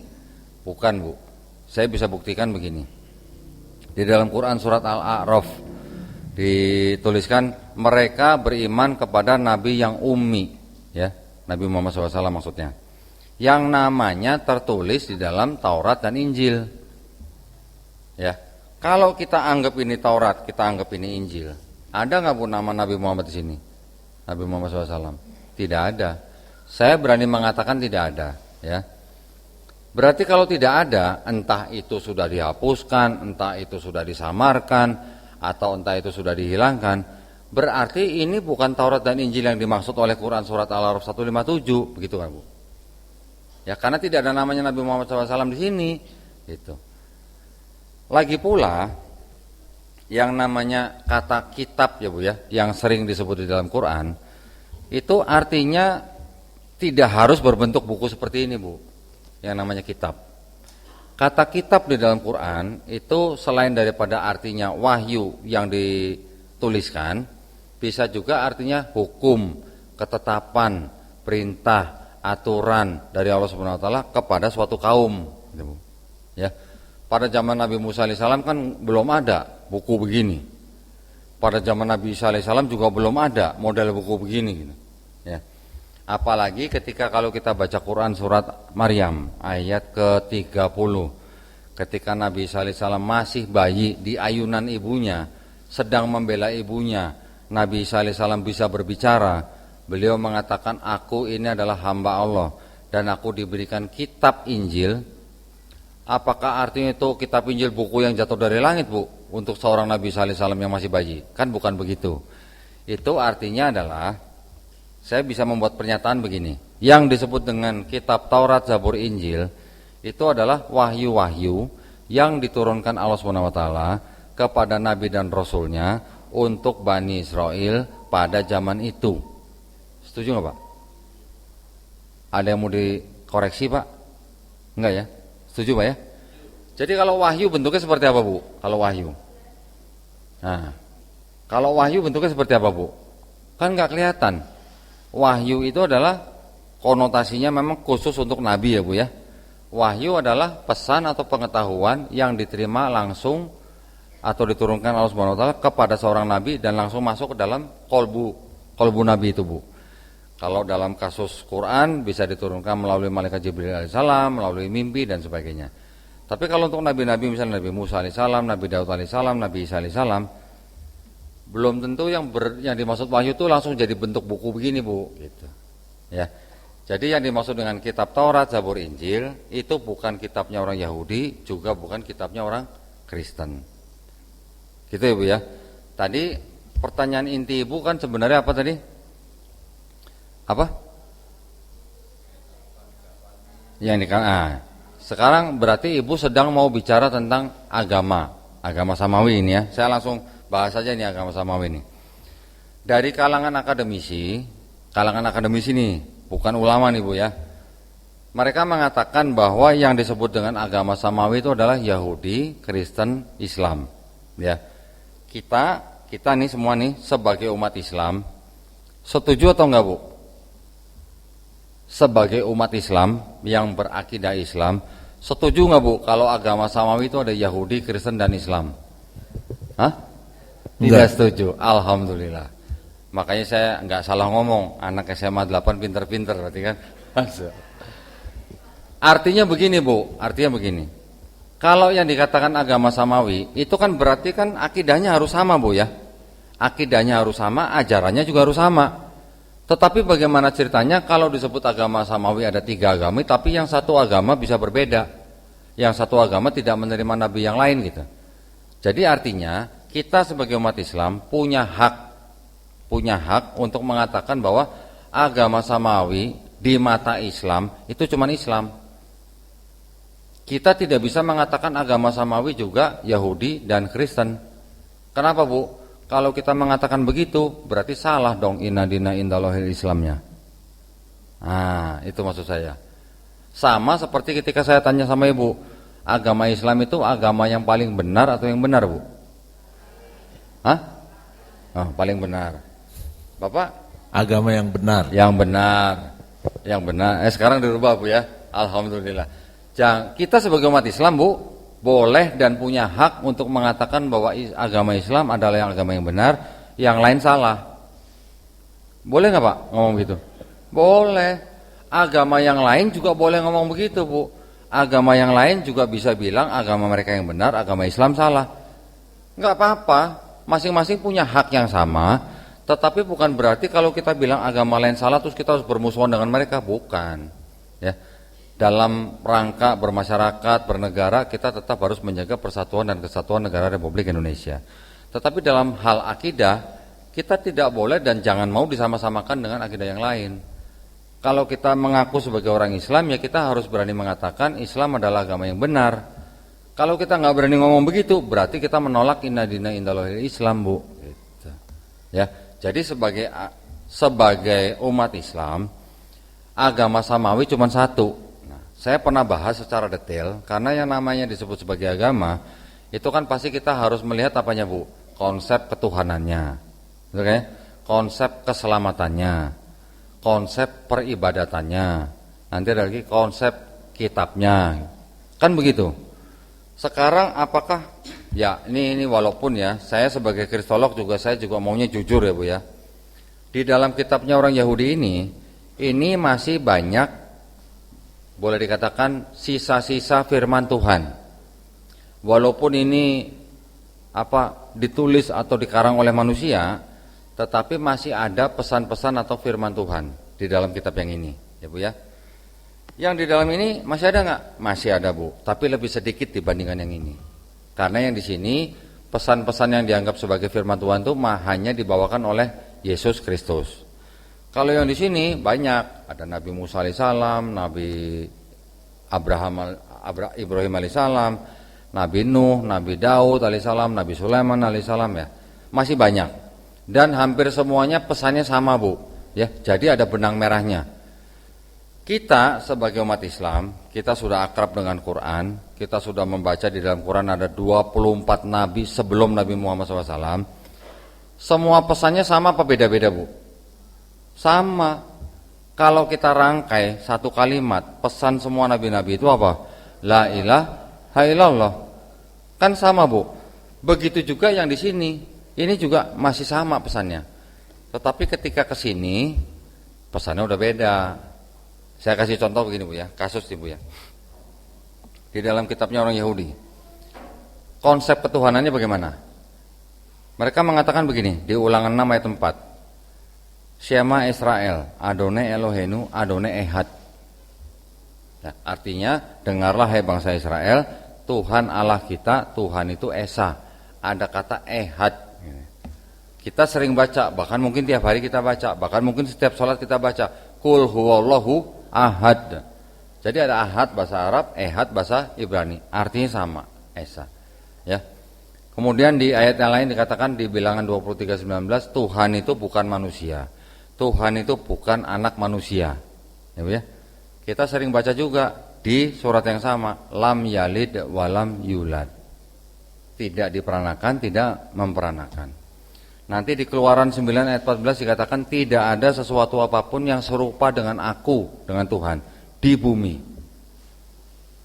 Bukan, Bu. Saya bisa buktikan begini. Di dalam Quran surat Al-A'raf dituliskan mereka beriman kepada nabi yang ummi, ya, Nabi Muhammad SAW maksudnya, yang namanya tertulis di dalam Taurat dan Injil. Ya, kalau kita anggap ini Taurat, kita anggap ini Injil, ada nggak Bu nama Nabi Muhammad di sini? Nabi Muhammad SAW? Tidak ada. Saya berani mengatakan tidak ada. Ya, berarti kalau tidak ada, entah itu sudah dihapuskan, entah itu sudah disamarkan, atau entah itu sudah dihilangkan, berarti ini bukan Taurat dan Injil yang dimaksud oleh Quran surat Al-A'raf 157, begitu kan Bu? Ya, karena tidak ada namanya Nabi Muhammad SAW di sini, gitu. Lagi pula, yang namanya kata kitab ya Bu ya, yang sering disebut di dalam Quran, itu artinya tidak harus berbentuk buku seperti ini Bu, yang namanya kitab. Kata kitab di dalam Quran itu selain daripada artinya wahyu yang dituliskan, bisa juga artinya hukum, ketetapan, perintah, aturan dari Allah Subhanahu wa taala kepada suatu kaum. Ya. Pada zaman Nabi Musa alaihissalam kan belum ada buku begini. Pada zaman Nabi Isa alaihissalam juga belum ada model buku begini gitu. Ya. Apalagi ketika kalau kita baca Quran surat Maryam ayat ke-30, ketika Nabi Isa alaihissalam masih bayi di ayunan ibunya, sedang membela ibunya, Nabi Isa alaihissalam bisa berbicara. Beliau mengatakan, aku ini adalah hamba Allah dan aku diberikan kitab Injil. Apakah artinya itu kitab Injil buku yang jatuh dari langit Bu, untuk seorang Nabi Isa alaihissalam yang masih bayi? Kan bukan begitu. Itu artinya adalah, saya bisa membuat pernyataan begini, yang disebut dengan kitab Taurat, Zabur, Injil itu adalah wahyu-wahyu yang diturunkan Allah SWT kepada Nabi dan Rasulnya untuk Bani Israel pada zaman itu. Setuju nggak Pak? Ada yang mau dikoreksi Pak? Enggak ya? Setuju Pak ya? Jadi kalau wahyu bentuknya seperti apa Bu? Kalau wahyu, nah, kalau wahyu bentuknya seperti apa Bu? Kan nggak kelihatan. Wahyu itu adalah konotasinya memang khusus untuk Nabi ya Bu ya. Wahyu adalah pesan atau pengetahuan yang diterima langsung atau diturunkan Allah Subhanahu wa taala kepada seorang nabi dan langsung masuk ke dalam kolbu nabi itu Bu. Kalau dalam kasus Quran bisa diturunkan melalui malaikat Jibril alaihissalam, melalui mimpi dan sebagainya. Tapi kalau untuk nabi-nabi misalnya Nabi Musa alaihissalam, Nabi Daud alaihissalam, Nabi Isa alaihissalam, belum tentu yang dimaksud wahyu itu langsung jadi bentuk buku begini Bu, gitu. Ya. Jadi yang dimaksud dengan kitab Taurat, Zabur, Injil itu bukan kitabnya orang Yahudi, juga bukan kitabnya orang Kristen. Gitu ya Bu ya. Tadi pertanyaan inti Ibu kan sebenarnya apa tadi? Apa? Yang sekarang berarti Ibu sedang mau bicara tentang agama samawi ini ya. Saya langsung bahas saja ini agama samawi ini. Dari kalangan akademisi nih, bukan ulama nih Bu ya. Mereka mengatakan bahwa yang disebut dengan agama samawi itu adalah Yahudi, Kristen, Islam. Ya. Kita nih semua nih sebagai umat Islam setuju atau enggak Bu? Sebagai umat Islam yang berakidah Islam, setuju enggak Bu kalau agama samawi itu ada Yahudi, Kristen dan Islam? Hah? Tidak setuju. Alhamdulillah. Makanya saya enggak salah ngomong, anak SMA 8 pinter-pinter berarti kan. Artinya begini Bu, kalau yang dikatakan agama samawi itu kan berarti kan akidahnya harus sama Bu ya. Akidahnya harus sama, ajarannya juga harus sama. Tetapi bagaimana ceritanya kalau disebut agama samawi ada 3 agama, tapi yang satu agama bisa berbeda. Yang satu agama tidak menerima nabi yang lain gitu. Jadi artinya kita sebagai umat Islam punya hak untuk mengatakan bahwa agama samawi di mata Islam itu cuma Islam. Kita tidak bisa mengatakan agama samawi juga Yahudi dan Kristen. Kenapa Bu? Kalau kita mengatakan begitu berarti salah dong inna dina indallahil Islamnya. Nah, itu maksud saya. Sama seperti ketika saya tanya sama Ibu, agama Islam itu agama yang paling benar atau yang benar Bu? Hah? Oh, paling benar. Bapak? Agama yang benar. Yang benar. Sekarang dirubah Bu ya. Alhamdulillah. Kita sebagai umat Islam Bu, boleh dan punya hak untuk mengatakan bahwa agama Islam adalah yang agama yang benar, yang lain salah. Boleh nggak Pak ngomong begitu? Boleh. Agama yang lain juga boleh ngomong begitu, Bu. Agama yang lain juga bisa bilang agama mereka yang benar, agama Islam salah. Nggak apa-apa, masing-masing punya hak yang sama, tetapi bukan berarti kalau kita bilang agama lain salah terus kita harus bermusuhan dengan mereka, bukan. Ya. Dalam rangka bermasyarakat, bernegara, kita tetap harus menjaga persatuan dan kesatuan negara Republik Indonesia. Tetapi dalam hal akidah, kita tidak boleh dan jangan mau disama-samakan dengan akidah yang lain. Kalau kita mengaku sebagai orang Islam, ya kita harus berani mengatakan Islam adalah agama yang benar. Kalau kita nggak berani ngomong begitu, berarti kita menolak inna dina indallahil Islam, Bu. Gitu. Ya, jadi sebagai umat Islam, agama samawi cuma satu. Nah, saya pernah bahas secara detail, karena yang namanya disebut sebagai agama, itu kan pasti kita harus melihat apanya, Bu? Konsep ketuhanannya, okay? Konsep keselamatannya, konsep peribadatannya, nanti ada lagi konsep kitabnya, kan begitu. Sekarang apakah ya ini walaupun ya saya sebagai kristolog saya juga maunya jujur ya Bu ya. Di dalam kitabnya orang Yahudi ini masih banyak boleh dikatakan sisa-sisa firman Tuhan. Walaupun ini ditulis atau dikarang oleh manusia, tetapi masih ada pesan-pesan atau firman Tuhan di dalam kitab yang ini, ya Bu ya. Yang di dalam ini masih ada nggak? Masih ada Bu, tapi lebih sedikit dibandingkan yang ini. Karena yang di sini pesan-pesan yang dianggap sebagai firman Tuhan itu hanya dibawakan oleh Yesus Kristus. Kalau yang di sini banyak, ada Nabi Musa alaihissalam, Nabi Ibrahim alaihissalam, Nabi Nuh, Nabi Daud alaihissalam, Nabi Sulaiman alaihissalam ya, masih banyak. Dan hampir semuanya pesannya sama Bu ya, jadi ada benang merahnya. Kita sebagai umat Islam, kita sudah akrab dengan Quran, kita sudah membaca di dalam Quran ada 24 nabi sebelum Nabi Muhammad SAW. Semua pesannya sama apa beda-beda Bu? Sama. Kalau kita rangkai satu kalimat, pesan semua nabi-nabi itu apa? La ilaha illallah. Kan sama Bu. Begitu juga yang di sini. Ini juga masih sama pesannya. Tetapi ketika ke sini pesannya udah beda. Saya kasih contoh begini Bu ya, kasus nih Bu ya. Di dalam kitabnya orang Yahudi, konsep ketuhanannya bagaimana? Mereka mengatakan begini, di Ulangan 6 ayat 4. Shema Israel, Adonai Eloheinu, Adonai Ehad. Ya, artinya, dengarlah hai bangsa Israel, Tuhan Allah kita, Tuhan itu Esa. Ada kata Ehad. Kita sering baca, bahkan mungkin tiap hari kita baca, bahkan mungkin setiap sholat kita baca, Kul huwallahu ahad. Jadi ada ahad bahasa Arab, ehad bahasa Ibrani, artinya sama, Esa. Ya. Kemudian di ayat yang lain dikatakan di Bilangan 23:19, Tuhan itu bukan manusia, Tuhan itu bukan anak manusia. Ya. Kita sering baca juga di surat yang sama, lam yalid walam yulad. Tidak diperanakan, tidak memperanakan. Nanti di Keluaran 9 ayat 14 dikatakan tidak ada sesuatu apapun yang serupa dengan aku, dengan Tuhan di bumi.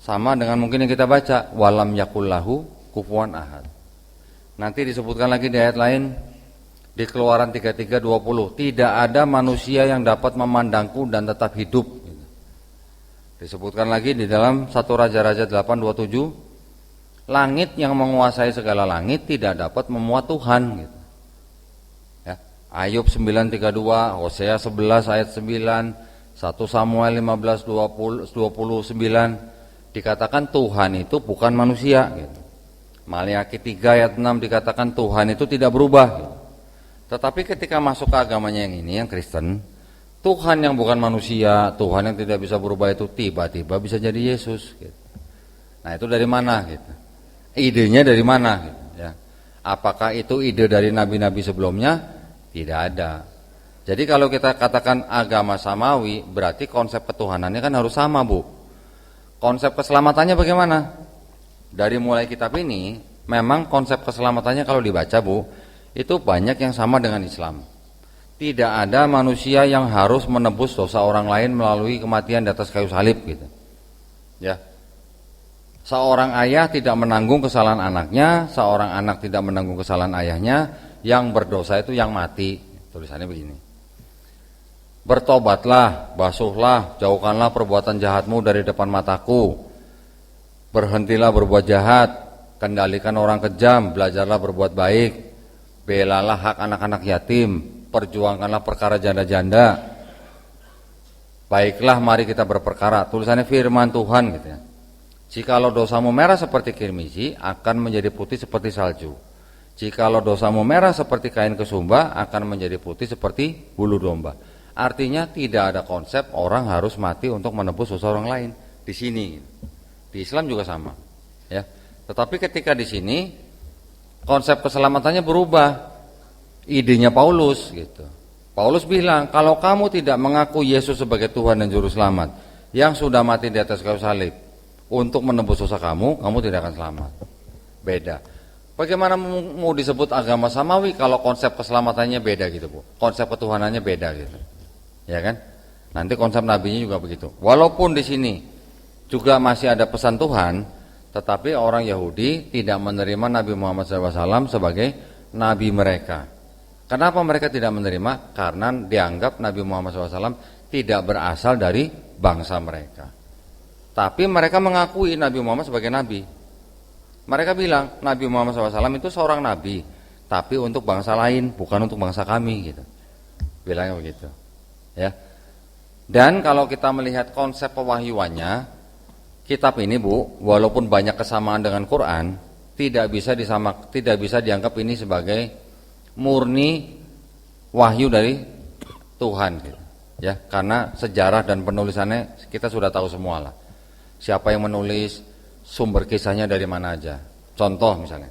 Sama dengan mungkin yang kita baca, walam yakullahu kufuwan ahad. Nanti disebutkan lagi di ayat lain di Keluaran 33:20, tidak ada manusia yang dapat memandangku dan tetap hidup. Disebutkan lagi di dalam 1 Raja-Raja 8:27, langit yang menguasai segala langit tidak dapat memuat Tuhan gitu. Ayub 9:32, Hosea 11 ayat 9, 1 Samuel 15:29 dikatakan Tuhan itu bukan manusia gitu. Maliaki 3 ayat 6 dikatakan Tuhan itu tidak berubah gitu. Tetapi ketika masuk ke agamanya yang ini, yang Kristen, Tuhan yang bukan manusia, Tuhan yang tidak bisa berubah itu tiba-tiba bisa jadi Yesus gitu. Nah itu dari mana gitu? Idenya dari mana gitu, ya. Apakah itu ide dari nabi-nabi sebelumnya? Tidak ada. Jadi kalau kita katakan agama samawi, berarti konsep ketuhanannya kan harus sama Bu. Konsep keselamatannya bagaimana? Dari mulai kitab ini, memang konsep keselamatannya kalau dibaca Bu, itu banyak yang sama dengan Islam. Tidak ada manusia yang harus menebus dosa orang lain melalui kematian di atas kayu salib gitu. Ya. Seorang ayah tidak menanggung kesalahan anaknya, seorang anak tidak menanggung kesalahan ayahnya, yang berdosa itu yang mati. Tulisannya begini. Bertobatlah, basuhlah, jauhkanlah perbuatan jahatmu dari depan mataku. Berhentilah berbuat jahat, kendalikan orang kejam, belajarlah berbuat baik. Belalah hak anak-anak yatim, perjuangkanlah perkara janda-janda. Baiklah, mari kita berperkara. Tulisannya firman Tuhan gitu ya. Jikalau dosamu merah seperti kirmisi, akan menjadi putih seperti salju. Jikalau dosamu merah seperti kain kesumba, akan menjadi putih seperti bulu domba. Artinya tidak ada konsep orang harus mati untuk menebus dosa orang lain. Di sini, di Islam juga sama. Ya. Tetapi ketika di sini konsep keselamatannya berubah. Idenya Paulus gitu. Paulus bilang, kalau kamu tidak mengaku Yesus sebagai Tuhan dan Juru Selamat, yang sudah mati di atas kayu salib, untuk menebus dosa kamu tidak akan selamat. Beda. Bagaimana mau disebut agama samawi kalau konsep keselamatannya beda gitu, Bu? Konsep ketuhanannya beda gitu. Ya kan? Nanti konsep nabinya juga begitu. Walaupun di sini juga masih ada pesan Tuhan, tetapi orang Yahudi tidak menerima Nabi Muhammad SAW sebagai nabi mereka. Kenapa mereka tidak menerima? Karena dianggap Nabi Muhammad SAW tidak berasal dari bangsa mereka. Tapi mereka mengakui Nabi Muhammad sebagai nabi. Mereka bilang Nabi Muhammad SAW itu seorang nabi, tapi untuk bangsa lain, bukan untuk bangsa kami gitu. Bilangnya begitu. Ya. Dan kalau kita melihat konsep pewahyuannya, kitab ini, Bu, walaupun banyak kesamaan dengan Quran, tidak bisa dianggap ini sebagai murni wahyu dari Tuhan gitu. Ya, karena sejarah dan penulisannya kita sudah tahu semua lah. Siapa yang menulis, sumber kisahnya dari mana aja. Contoh misalnya,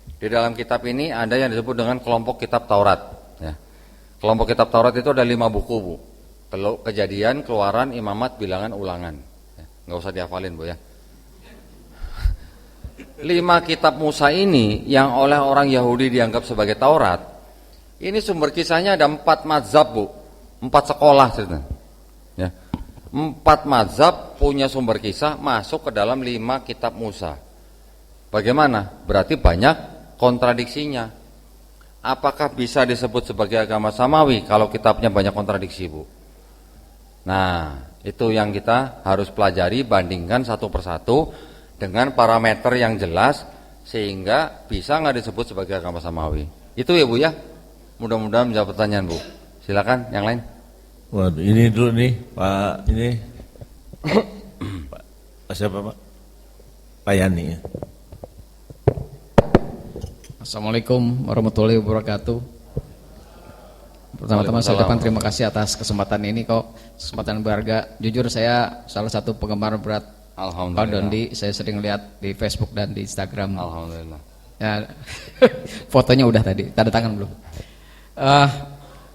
di dalam kitab ini ada yang disebut dengan kelompok kitab Taurat. Ya. Kelompok kitab Taurat itu ada 5 buku, Bu. Kejadian, Keluaran, Imamat, Bilangan, Ulangan. Ya, nggak usah dihafalin, Bu ya. 5 kitab Musa ini yang oleh orang Yahudi dianggap sebagai Taurat, ini sumber kisahnya ada 4 mazhab, Bu. 4 sekolah cerita. Ya. 4 mazhab punya sumber kisah masuk ke dalam 5 kitab Musa. Bagaimana? Berarti banyak kontradiksinya. Apakah bisa disebut sebagai agama samawi kalau kitabnya banyak kontradiksi, Bu? Nah, itu yang kita harus pelajari, bandingkan satu persatu dengan parameter yang jelas sehingga bisa nggak disebut sebagai agama samawi. Itu ya, Bu ya. Mudah-mudahan menjawab pertanyaan, Bu. Silakan yang lain. Waduh, ini dulu nih Pak, ini Pak siapa Pak? Pak Yani. Assalamualaikum warahmatullahi wabarakatuh. Pertama-tama saya ucapkan terima kasih atas kesempatan ini kok, kesempatan berharga. Jujur saya salah satu penggemar berat Pak Dondi, saya sering lihat di Facebook dan di Instagram. Alhamdulillah. Ya, fotonya udah tadi, tanda tangan belum?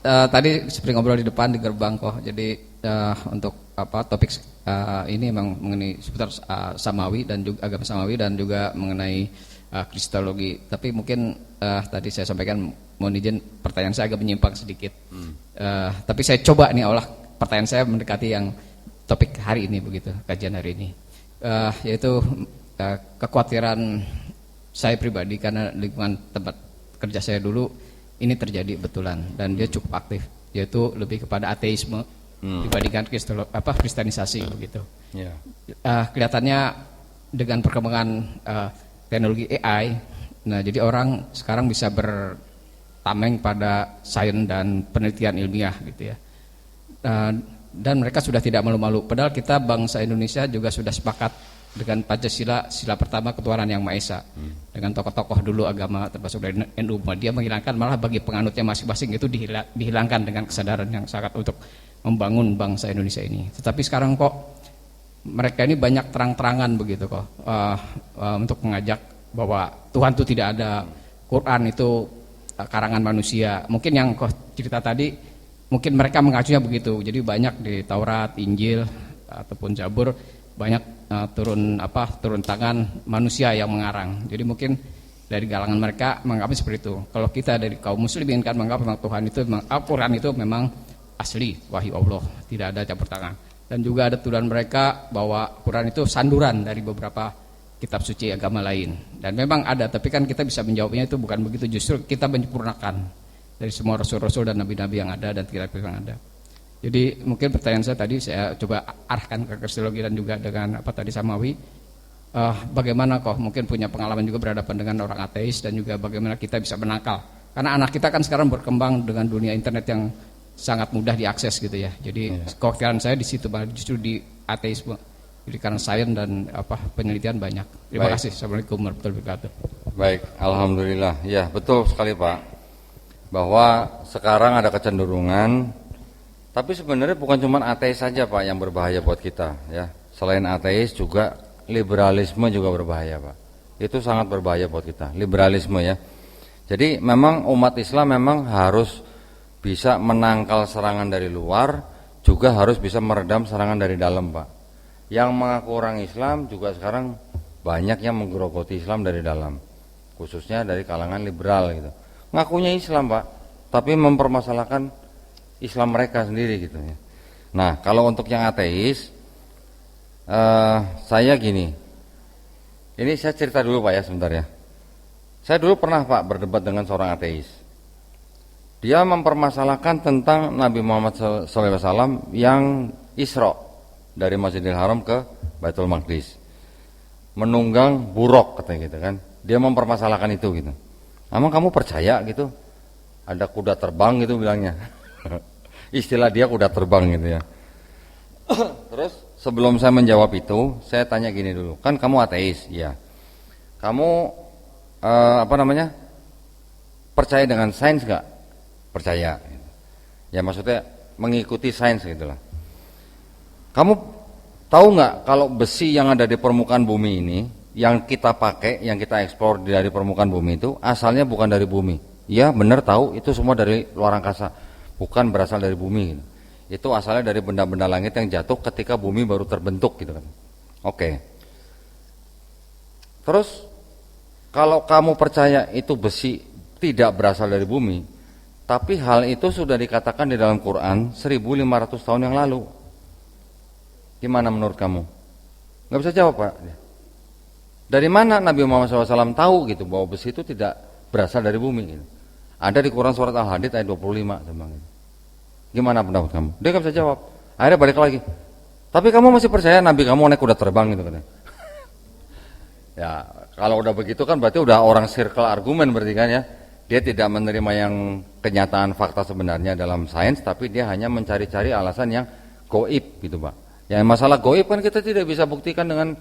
Tadi seperti ngobrol di depan di gerbang kok. Jadi untuk topik ini memang mengenai seputar samawi dan juga agama samawi dan juga mengenai kristologi. Tapi mungkin tadi saya sampaikan, mohon izin pertanyaan saya agak menyimpang sedikit. Tapi saya coba nih olah pertanyaan saya mendekati yang topik hari ini begitu, kajian hari ini. Yaitu kekhawatiran saya pribadi karena lingkungan tempat kerja saya dulu ini terjadi betulan dan dia cukup aktif, yaitu lebih kepada ateisme dibandingkan kristenisasi begitu. Yeah. Kelihatannya dengan perkembangan teknologi AI, nah jadi orang sekarang bisa bertameng pada sains dan penelitian ilmiah gitu ya. Dan mereka sudah tidak malu-malu. Padahal kita bangsa Indonesia juga sudah sepakat dengan Pancasila, sila pertama ketuhanan yang Maha Esa. Dengan tokoh-tokoh dulu agama termasuk dari NU Muhammadiyah menghilangkan, malah bagi penganutnya masing-masing itu dihilangkan dengan kesadaran yang sangat untuk membangun bangsa Indonesia ini. Tetapi sekarang kok mereka ini banyak terang-terangan begitu kok untuk mengajak bahwa Tuhan itu tidak ada, Quran itu karangan manusia. Mungkin yang kok cerita tadi mungkin mereka mengacunya begitu. Jadi banyak di Taurat, Injil ataupun Zabur banyak turun tangan manusia yang mengarang. Jadi mungkin dari galangan mereka menganggapnya seperti itu. Kalau kita dari kaum muslimin kan menganggap memang Tuhan itu, Al-Quran itu memang asli wahyu Allah, tidak ada campur tangan. Dan juga ada tuduhan mereka bahwa Quran itu sanduran dari beberapa kitab suci agama lain. Dan memang ada, tapi kan kita bisa menjawabnya itu bukan begitu, justru kita menyempurnakan dari semua rasul-rasul dan nabi-nabi yang ada dan kitab yang ada. Jadi mungkin pertanyaan saya tadi saya coba arahkan ke kristologi dan juga dengan apa tadi Samawi, bagaimana kok mungkin punya pengalaman juga berhadapan dengan orang ateis dan juga bagaimana kita bisa menangkal. Karena anak kita kan sekarang berkembang dengan dunia internet yang sangat mudah diakses gitu ya. Jadi kekhawatiran saya di situ justru di ateisme. Jadi karena sains dan penelitian banyak. Terima kasih. Assalamualaikum warahmatullahi wabarakatuh. Baik, alhamdulillah. Ya, betul sekali Pak. Bahwa sekarang ada kecenderungan, tapi sebenarnya bukan cuma ateis saja Pak yang berbahaya buat kita ya. Selain ateis juga liberalisme juga berbahaya Pak. Itu sangat berbahaya buat kita, liberalisme ya. Jadi memang umat Islam memang harus bisa menangkal serangan dari luar, juga harus bisa meredam serangan dari dalam Pak. Yang mengaku orang Islam juga sekarang banyak yang menggerogoti Islam dari dalam, khususnya dari kalangan liberal gitu. Ngakunya Islam Pak, tapi mempermasalahkan Islam mereka sendiri gitu ya. Nah kalau untuk yang ateis, saya gini, ini saya cerita dulu Pak ya sebentar ya. Saya dulu pernah Pak berdebat dengan seorang ateis. Dia mempermasalahkan tentang Nabi Muhammad SAW yang Isra dari Masjidil Haram ke Baitul Maqdis, menunggang buruk katanya gitu kan. Dia mempermasalahkan itu gitu. Emang kamu percaya gitu? Ada kuda terbang gitu bilangnya. Istilah dia kuda terbang gitu ya. Terus sebelum saya menjawab itu, saya tanya gini dulu. Kan kamu ateis, ya. Kamu percaya dengan sains gak? Percaya. Ya maksudnya mengikuti sains gitulah. Kamu tahu nggak kalau besi yang ada di permukaan bumi ini, yang kita pakai, yang kita ekspor dari permukaan bumi itu asalnya bukan dari bumi? Ya benar tahu, itu semua dari luar angkasa, bukan berasal dari bumi gitu. Itu asalnya dari benda-benda langit yang jatuh ketika bumi baru terbentuk gitu kan. Oke. Terus kalau kamu percaya itu besi tidak berasal dari bumi, tapi hal itu sudah dikatakan di dalam Quran 1500 tahun yang lalu. Gimana menurut kamu? Nggak bisa jawab Pak. Dari mana Nabi Muhammad SAW tahu gitu bahwa besi itu tidak berasal dari bumi gitu? Ada di Quran surat Al-Hadid ayat 25 gitu. Gimana pendapat kamu? Dia nggak bisa jawab. Akhirnya balik lagi. Tapi kamu masih percaya Nabi kamu naik kuda terbang gitu katanya. Ya kalau udah begitu kan berarti udah orang circle argumen berarti kan ya. Dia tidak menerima yang kenyataan fakta sebenarnya dalam sains, tapi dia hanya mencari-cari alasan yang goib gitu Pak. Yang masalah goib kan kita tidak bisa buktikan dengan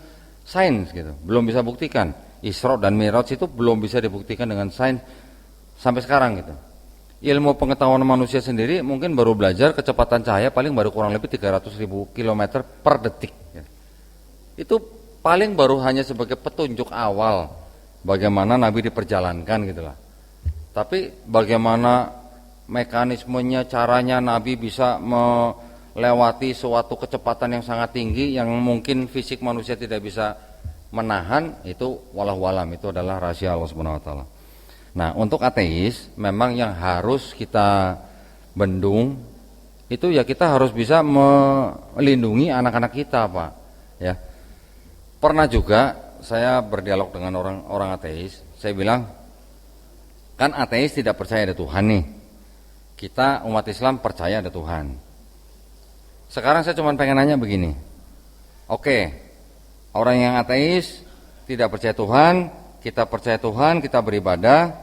sains gitu, belum bisa buktikan. Isra dan Mi'raj itu belum bisa dibuktikan dengan sains sampai sekarang gitu. Ilmu pengetahuan manusia sendiri mungkin baru belajar kecepatan cahaya paling baru kurang lebih 300.000 km per detik gitu. Itu paling baru hanya sebagai petunjuk awal bagaimana Nabi diperjalankan gitulah. Tapi bagaimana mekanismenya, caranya Nabi bisa melewati suatu kecepatan yang sangat tinggi yang mungkin fisik manusia tidak bisa menahan, itu wallahu alam, itu adalah rahasia Allah Subhanahu wa taala. Nah, untuk ateis memang yang harus kita bendung itu ya kita harus bisa melindungi anak-anak kita, Pak. Ya. Pernah juga saya berdialog dengan orang ateis, saya bilang, kan ateis tidak percaya ada Tuhan nih. Kita umat Islam percaya ada Tuhan. Sekarang saya cuma pengen nanya begini. Oke, orang yang ateis tidak percaya Tuhan, kita percaya Tuhan, kita beribadah.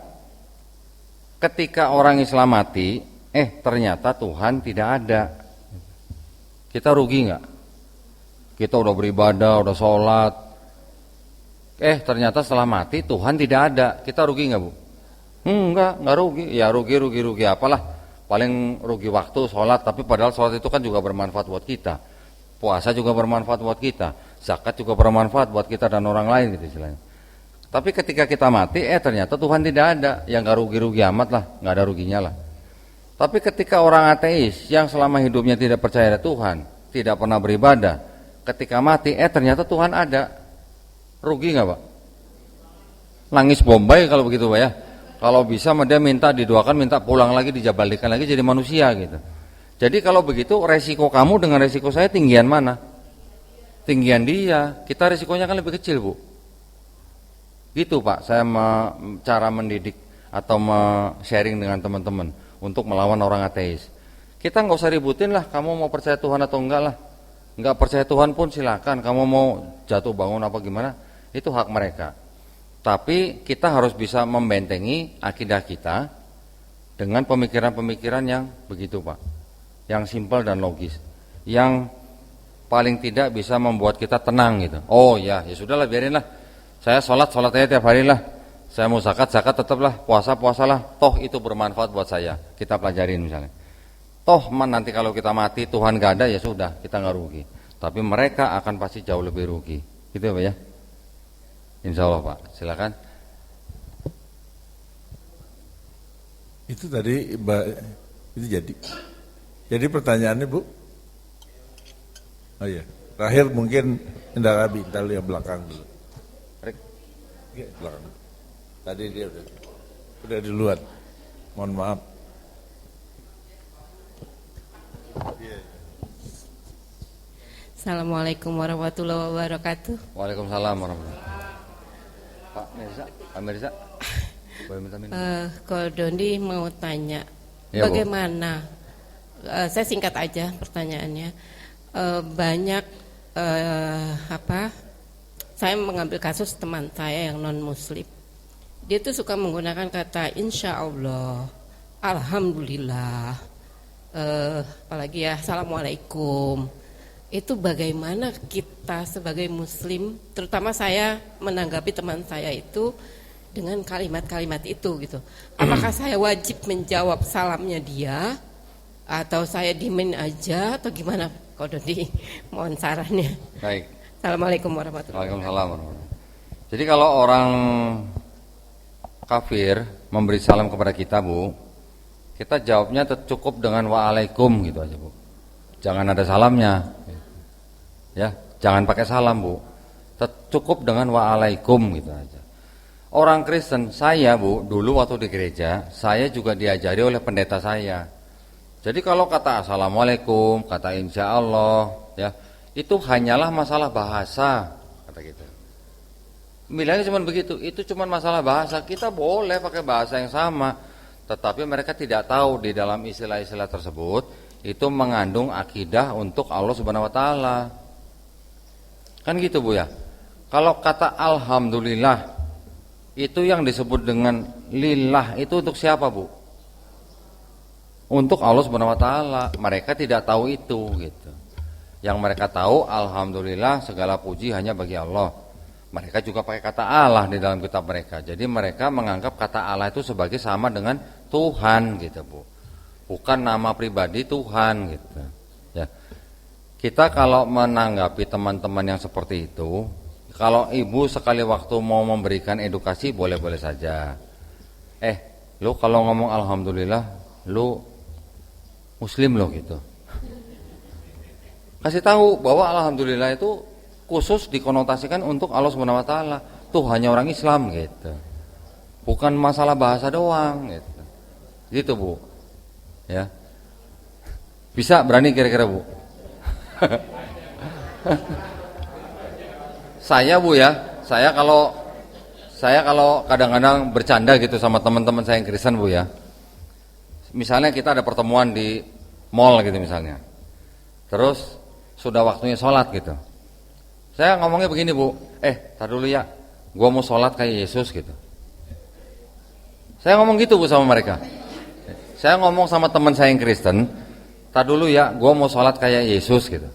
Ketika orang Islam mati, ternyata Tuhan tidak ada. Kita rugi nggak? Kita udah beribadah, udah sholat, ternyata setelah mati Tuhan tidak ada. Kita rugi nggak, Bu? Enggak rugi. Ya rugi apalah. Paling rugi waktu sholat, tapi padahal sholat itu kan juga bermanfaat buat kita. Puasa juga bermanfaat buat kita. Zakat juga bermanfaat buat kita dan orang lain gitu istilahnya. Tapi ketika kita mati, ternyata Tuhan tidak ada. Ya nggak rugi-rugi amat lah, nggak ada ruginya lah. Tapi ketika orang ateis yang selama hidupnya tidak percaya ada Tuhan, tidak pernah beribadah, ketika mati, ternyata Tuhan ada. Rugi nggak, Pak? Nangis Bombay kalau begitu, Pak ya. Kalau bisa dia minta didoakan, minta pulang lagi, dijabalikan lagi jadi manusia gitu. Jadi kalau begitu resiko kamu dengan resiko saya tinggian mana? Tinggian dia. Kita resikonya kan lebih kecil, Bu. Gitu Pak, saya cara mendidik atau sharing dengan teman-teman untuk melawan orang ateis. Kita nggak usah ributin lah, kamu mau percaya Tuhan atau enggak lah. Nggak percaya Tuhan pun silakan, kamu mau jatuh bangun apa gimana, itu hak mereka. Tapi kita harus bisa membentengi akidah kita dengan pemikiran-pemikiran yang begitu Pak, yang simpel dan logis, yang paling tidak bisa membuat kita tenang gitu. Oh ya, ya sudahlah, biarinlah. Saya sholat aja tiap hari lah. Saya mau zakat tetaplah, puasalah. Toh itu bermanfaat buat saya. Kita pelajarin misalnya. Toh nanti kalau kita mati Tuhan gak ada, ya sudah, kita nggak rugi. Tapi mereka akan pasti jauh lebih rugi. Gitu ya Pak ya. Insya Allah Pak, silakan. Itu tadi itu jadi pertanyaannya Bu. Oh iya, terakhir mungkin Indra Rabi, kita lihat belakang dulu. Ya, belakang. Tadi dia udah duluan. Mohon maaf. Assalamualaikum warahmatullahi wabarakatuh. Waalaikumsalam warahmatullahi wabarakatuh. Pak Mirza, boleh minta minum? Ko Dondi mau tanya, Ya, Bu. bagaimana? Saya singkat aja pertanyaannya. Banyak saya mengambil kasus teman saya yang non Muslim. Dia tuh suka menggunakan kata insya Allah, alhamdulillah, apalagi ya assalamualaikum. Itu bagaimana kita sebagai Muslim, terutama saya menanggapi teman saya itu dengan kalimat-kalimat itu gitu. Apakah saya wajib menjawab salamnya dia, atau saya diemin aja, atau gimana? Kau Dodi, mohon sarannya. Baik. Assalamualaikum warahmatullahi wabarakatuh. Waalaikumsalam warahmatullahi wabarakatuh. Jadi kalau orang kafir memberi salam kepada kita Bu, kita jawabnya cukup dengan waalaikum gitu aja Bu. Jangan ada salamnya. Ya, jangan pakai salam Bu. Cukup dengan waalaikum gitu aja. Orang Kristen, saya Bu, dulu waktu di gereja, saya juga diajari oleh pendeta saya. Jadi kalau kata assalamualaikum, kata insya Allah, ya, itu hanyalah masalah bahasa, kata kita. Bilangnya cuma begitu, itu cuma masalah bahasa. Kita boleh pakai bahasa yang sama, tetapi mereka tidak tahu di dalam istilah-istilah tersebut itu mengandung akidah untuk Allah Subhanahu wa taala. Kan gitu Bu ya. Kalau kata alhamdulillah itu yang disebut dengan lillah itu untuk siapa Bu? Untuk Allah Subhanahu wa taala. Mereka tidak tahu itu gitu. Yang mereka tahu alhamdulillah segala puji hanya bagi Allah. Mereka juga pakai kata Allah di dalam kitab mereka. Jadi mereka menganggap kata Allah itu sebagai sama dengan Tuhan gitu Bu. Bukan nama pribadi Tuhan gitu. Ya. Kita kalau menanggapi teman-teman yang seperti itu, kalau ibu sekali waktu mau memberikan edukasi boleh-boleh saja. Lu kalau ngomong alhamdulillah, lu Muslim lo gitu. Kasih tahu bahwa alhamdulillah itu khusus dikonotasikan untuk Allah Subhanahu wa taala. Tuh hanya orang Islam gitu. Bukan masalah bahasa doang gitu. Gitu Bu. Ya. Bisa berani kira-kira Bu? Saya Bu ya, saya kalau kadang-kadang bercanda gitu sama teman-teman saya yang Kristen Bu ya. Misalnya kita ada pertemuan di mall gitu misalnya. Terus sudah waktunya sholat gitu. Saya ngomongnya begini Bu, tar dulu ya, gua mau sholat kayak Yesus gitu. Saya ngomong gitu Bu sama mereka. Saya ngomong sama teman saya yang Kristen, tar dulu ya, gua mau sholat kayak Yesus gitu.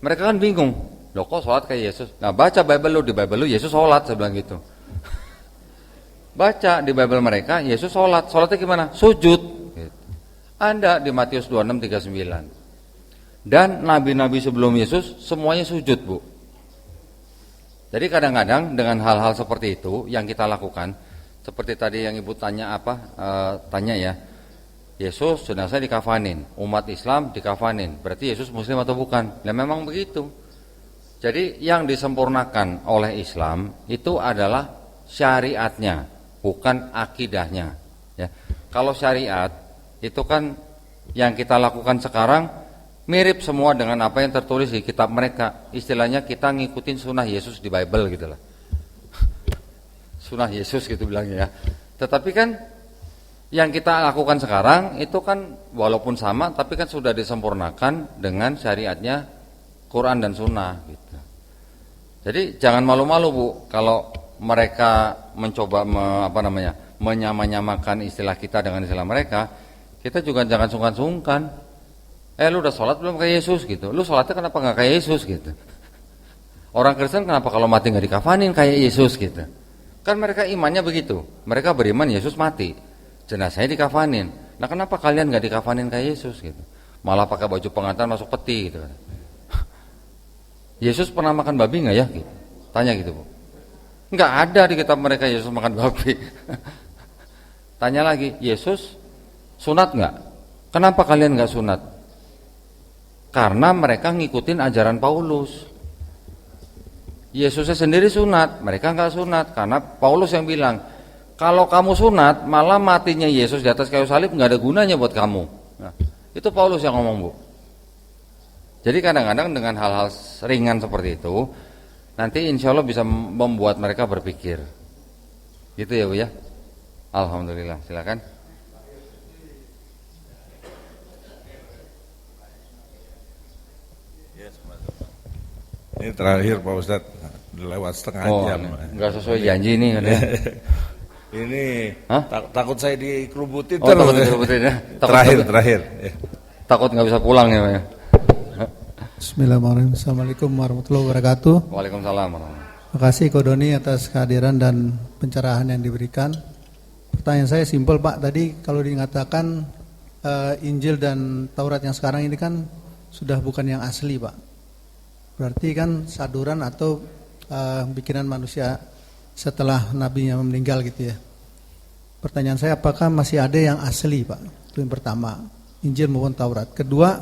Mereka kan bingung, loh kok sholat kayak Yesus? Nah baca Bible lu, di Bible lu Yesus sholat, saya bilang gitu. Baca di Bible mereka, Yesus sholat, sholatnya gimana? Sujud. Gitu. Ada di Matius 26:39. Dan nabi-nabi sebelum Yesus semuanya sujud Bu. Jadi kadang-kadang dengan hal-hal seperti itu yang kita lakukan, seperti tadi yang Ibu tanya tanya ya, Yesus jenazah dikafanin, umat Islam dikafanin, berarti Yesus Muslim atau bukan? Nah memang begitu. Jadi yang disempurnakan oleh Islam itu adalah syariatnya, bukan akidahnya. Ya. Kalau syariat itu kan yang kita lakukan sekarang mirip semua dengan apa yang tertulis di kitab mereka. Istilahnya kita ngikutin sunnah Yesus di Bible gitu lah. sunah Yesus gitu bilangnya ya. Tetapi kan yang kita lakukan sekarang itu kan walaupun sama tapi kan sudah disempurnakan dengan syariatnya Quran dan sunnah gitu. Jadi jangan malu-malu Bu kalau mereka mencoba menyamakan istilah kita dengan istilah mereka. Kita juga jangan sungkan-sungkan. Lu udah sholat belum kayak Yesus gitu? Lu sholatnya kenapa nggak kayak Yesus gitu? Orang Kristen kenapa kalau mati nggak dikafanin kayak Yesus gitu? Kan mereka imannya begitu. Mereka beriman Yesus mati, jenazahnya dikafanin. Nah kenapa kalian nggak dikafanin kayak Yesus gitu? Malah pakai baju pengantin masuk peti gitu. Yesus pernah makan babi nggak ya? Gitu. Tanya gitu Bu. Nggak ada di kitab mereka Yesus makan babi. Tanya lagi, Yesus sunat nggak? Kenapa kalian nggak sunat? Karena mereka ngikutin ajaran Paulus. Yesusnya sendiri sunat, mereka nggak sunat karena Paulus yang bilang kalau kamu sunat malah matinya Yesus di atas kayu salib nggak ada gunanya buat kamu. Nah, itu Paulus yang ngomong Bu. Jadi kadang-kadang dengan hal-hal ringan seperti itu nanti insya Allah bisa membuat mereka berpikir. Gitu ya Bu ya. Alhamdulillah, silakan. Ini terakhir Pak Ustadz, lewat setengah jam. Enggak sesuai janji nih kan ya. Ini takut saya dikerubutin takut dikerubutin ya. Terakhir. Ya. Takut nggak bisa pulang ya Pak ya. Bismillahirrahmanirrahim. Assalamualaikum warahmatullahi wabarakatuh. Waalaikumsalam warahmatullahi wabarakatuh. Terima kasih Ko Doni atas kehadiran dan pencerahan yang diberikan. Pertanyaan saya simpel Pak, tadi kalau dikatakan Injil dan Taurat yang sekarang ini kan sudah bukan yang asli Pak. Berarti kan saduran atau bikinan manusia setelah nabinya meninggal gitu ya. Pertanyaan saya apakah masih ada yang asli Pak? Itu yang pertama, Injil maupun Taurat. Kedua,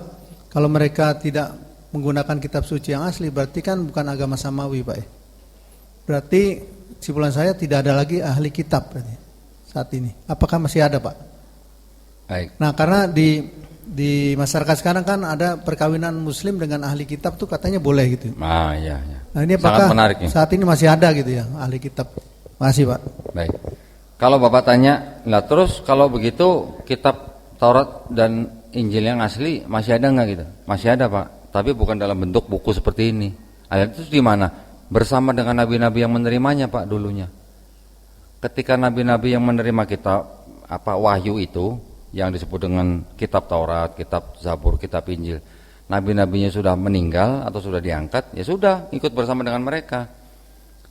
kalau mereka tidak menggunakan kitab suci yang asli berarti kan bukan agama samawi Pak ya. Berarti kesimpulan saya tidak ada lagi ahli kitab berarti saat ini. Apakah masih ada Pak? Baik. Nah karena di masyarakat sekarang kan ada perkawinan muslim dengan ahli kitab tuh katanya boleh gitu. Iya. Nah ini apakah menarik, saat ini masih ada gitu ya ahli kitab? Masih Pak. Baik. Kalau Bapak tanya, lah terus kalau begitu kitab Taurat dan Injil yang asli masih ada nggak gitu? Masih ada Pak, tapi bukan dalam bentuk buku seperti ini. Ayat itu di mana? Bersama dengan nabi-nabi yang menerimanya Pak dulunya. Ketika nabi-nabi yang menerima kitab wahyu itu yang disebut dengan kitab Taurat, kitab Zabur, kitab Injil, nabi-nabinya sudah meninggal atau sudah diangkat, ya sudah ikut bersama dengan mereka.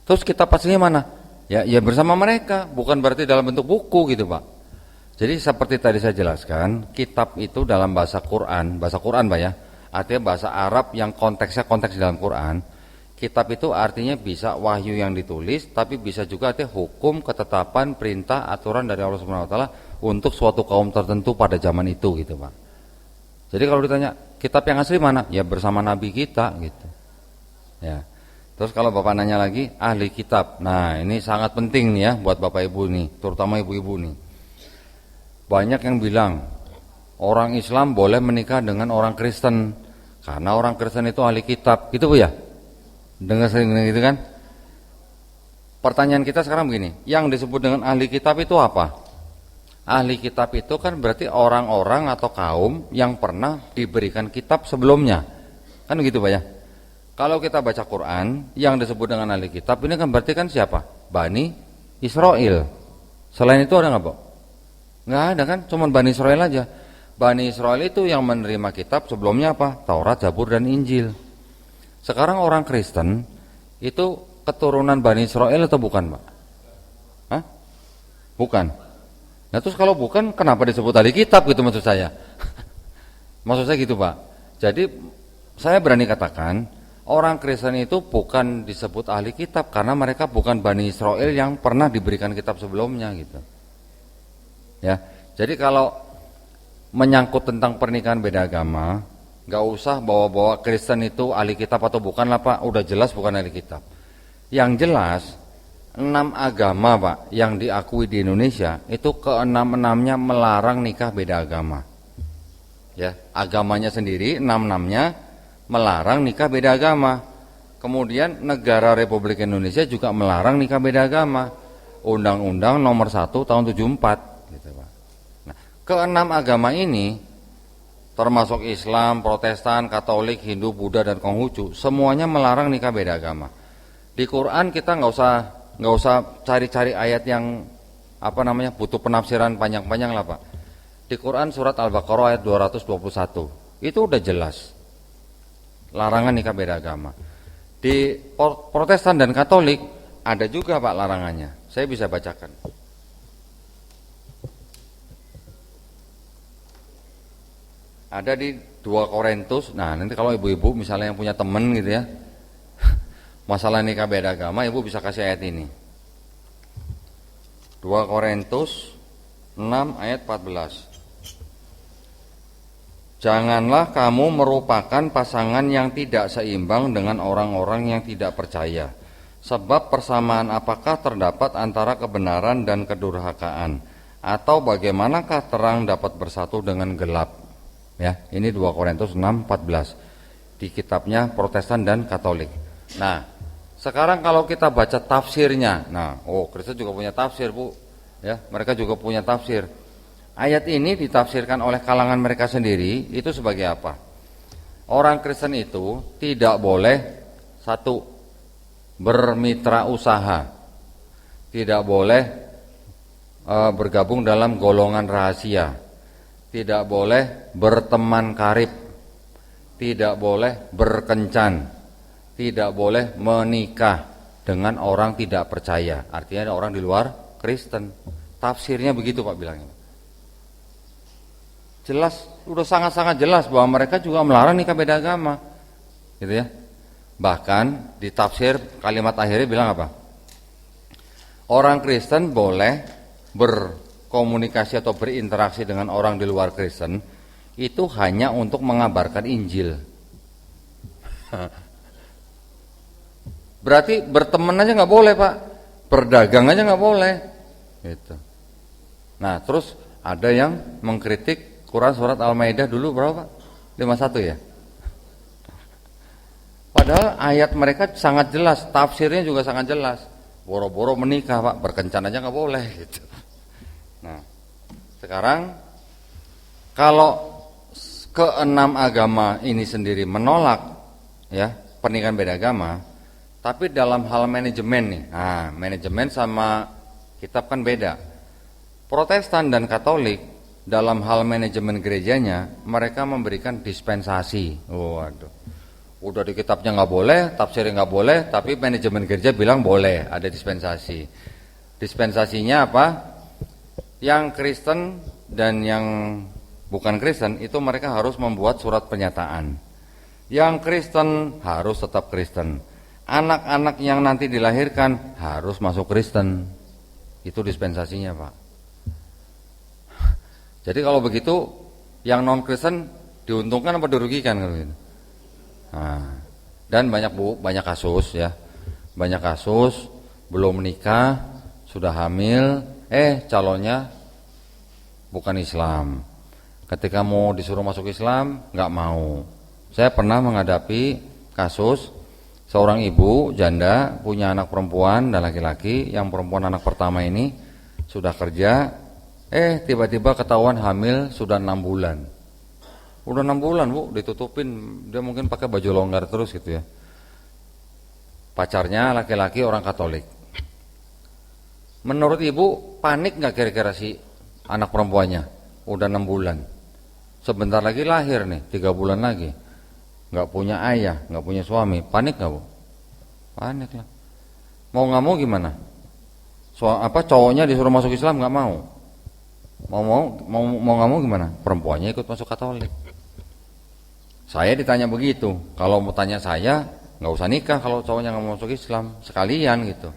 Terus kitab aslinya mana? Ya bersama mereka, bukan berarti dalam bentuk buku gitu Pak. Jadi seperti tadi saya jelaskan, kitab itu dalam bahasa Quran Pak ya, artinya bahasa Arab yang konteksnya konteks dalam Quran. Kitab itu artinya bisa wahyu yang ditulis, tapi bisa juga artinya hukum, ketetapan, perintah, aturan dari Allah Subhanahu Wa Taala untuk suatu kaum tertentu pada zaman itu gitu Pak. Jadi kalau ditanya kitab yang asli mana? Ya bersama Nabi kita gitu. Ya. Terus kalau Bapak nanya lagi ahli kitab, nah ini sangat penting nih ya buat Bapak Ibu nih, terutama Ibu-ibu nih. Banyak yang bilang orang Islam boleh menikah dengan orang Kristen karena orang Kristen itu ahli kitab, gitu Bu ya? Dengar sering gitu kan? Pertanyaan kita sekarang begini, yang disebut dengan ahli kitab itu apa? Ahli kitab itu kan berarti orang-orang atau kaum yang pernah diberikan kitab sebelumnya. Kan begitu Pak ya? Kalau kita baca Quran, yang disebut dengan ahli kitab ini kan berarti kan siapa? Bani Israel. Selain itu ada nggak Pak? Nggak ada kan, cuma Bani Israel aja. Bani Israel itu yang menerima kitab sebelumnya apa? Taurat, Zabur, dan Injil. Sekarang orang Kristen itu keturunan Bani Israel atau bukan Pak? Hah? Bukan. Nah terus kalau bukan, kenapa disebut ahli kitab gitu maksud saya? Maksud saya gitu Pak. Jadi saya berani katakan orang Kristen itu bukan disebut ahli kitab karena mereka bukan Bani Israel yang pernah diberikan kitab sebelumnya gitu. Ya, jadi kalau menyangkut tentang pernikahan beda agama, nggak usah bawa-bawa Kristen itu ahli kitab atau bukan lah Pak, udah jelas bukan ahli kitab. Yang jelas 6 agama Pak yang diakui di Indonesia itu ke-6-6-nya melarang nikah beda agama. Ya, agamanya sendiri 6-6-nya melarang nikah beda agama. Kemudian negara Republik Indonesia juga melarang nikah beda agama. Undang-Undang nomor 1 tahun 74 gitu, Pak. Nah, keenam agama ini termasuk Islam, Protestan, Katolik, Hindu, Buddha dan Konghucu semuanya melarang nikah beda agama. Di Quran kita nggak usah cari-cari ayat yang butuh penafsiran panjang-panjang lah, Pak. Di Quran surat Al-Baqarah ayat 221 itu udah jelas larangan nikah beda agama. Di Protestan dan Katolik ada juga, Pak, larangannya. Saya bisa bacakan. Ada di 2 Korintus. Nah, nanti kalau ibu-ibu misalnya yang punya temen gitu ya, masalah nikah beda agama, ibu bisa kasih ayat ini. 2 Korintus 6 ayat 14. Janganlah kamu merupakan pasangan yang tidak seimbang dengan orang-orang yang tidak percaya. Sebab persamaan apakah terdapat antara kebenaran dan kedurhakaan? Atau bagaimanakah terang dapat bersatu dengan gelap? Ya, ini 2 Korintus 6:14 di kitabnya Protestan dan Katolik. Nah, sekarang kalau kita baca tafsirnya, Kristen juga punya tafsir, Bu. Ya, mereka juga punya tafsir. Ayat ini ditafsirkan oleh kalangan mereka sendiri itu sebagai apa? Orang Kristen itu tidak boleh bermitra usaha, tidak boleh bergabung dalam golongan rahasia, tidak boleh berteman karib, tidak boleh berkencan, tidak boleh menikah dengan orang tidak percaya, artinya orang di luar Kristen. Tafsirnya begitu, Pak, bilangnya. Jelas, udah sangat-sangat jelas bahwa mereka juga melarang nikah beda agama, gitu ya. Bahkan di tafsir kalimat akhirnya bilang apa? Orang Kristen boleh berkomunikasi atau berinteraksi dengan orang di luar Kristen itu hanya untuk mengabarkan Injil. Berarti berteman aja nggak boleh, Pak. Berdagang aja nggak boleh. Gitu. Nah, terus ada yang mengkritik Quran surat Al-Maidah dulu berapa, Pak? 51 ya? Padahal ayat mereka sangat jelas, tafsirnya juga sangat jelas. Boro-boro menikah, Pak, berkencan aja nggak boleh gitu. Nah, sekarang kalau keenam agama ini sendiri menolak ya pernikahan beda agama, tapi dalam hal manajemen nih. Nah, manajemen sama kitab kan beda. Protestan dan Katolik dalam hal manajemen gerejanya mereka memberikan dispensasi. Waduh, udah di kitabnya nggak boleh, tafsirnya nggak boleh, tapi manajemen gereja bilang boleh, ada dispensasi. Dispensasinya apa? Yang Kristen dan yang bukan Kristen itu mereka harus membuat surat pernyataan. Yang Kristen harus tetap Kristen. Anak-anak yang nanti dilahirkan harus masuk Kristen. Itu dispensasinya, Pak. Jadi kalau begitu yang non Kristen diuntungkan apa dirugikan kalau gitu? Nah, dan banyak kasus ya, banyak kasus belum menikah sudah hamil, calonnya bukan Islam. Ketika mau disuruh masuk Islam nggak mau. Saya pernah menghadapi kasus seorang ibu janda punya anak perempuan dan laki-laki. Yang perempuan anak pertama ini sudah kerja. Tiba-tiba ketahuan hamil sudah 6 bulan. Udah 6 bulan, Bu, ditutupin. Dia mungkin pakai baju longgar terus gitu ya. Pacarnya laki-laki orang Katolik. Menurut ibu, panik gak kira-kira si anak perempuannya? Udah 6 bulan. Sebentar lagi lahir nih, 3 bulan lagi. Gak punya ayah, gak punya suami. Panik gak, Bu? Panik lah. Mau gak mau gimana? Cowoknya disuruh masuk Islam gak mau. Mau nggak mau gimana? Perempuannya ikut masuk Katolik. Saya ditanya begitu. Kalau mau tanya saya, nggak usah nikah kalau cowoknya nggak mau masuk Islam, sekalian gitu.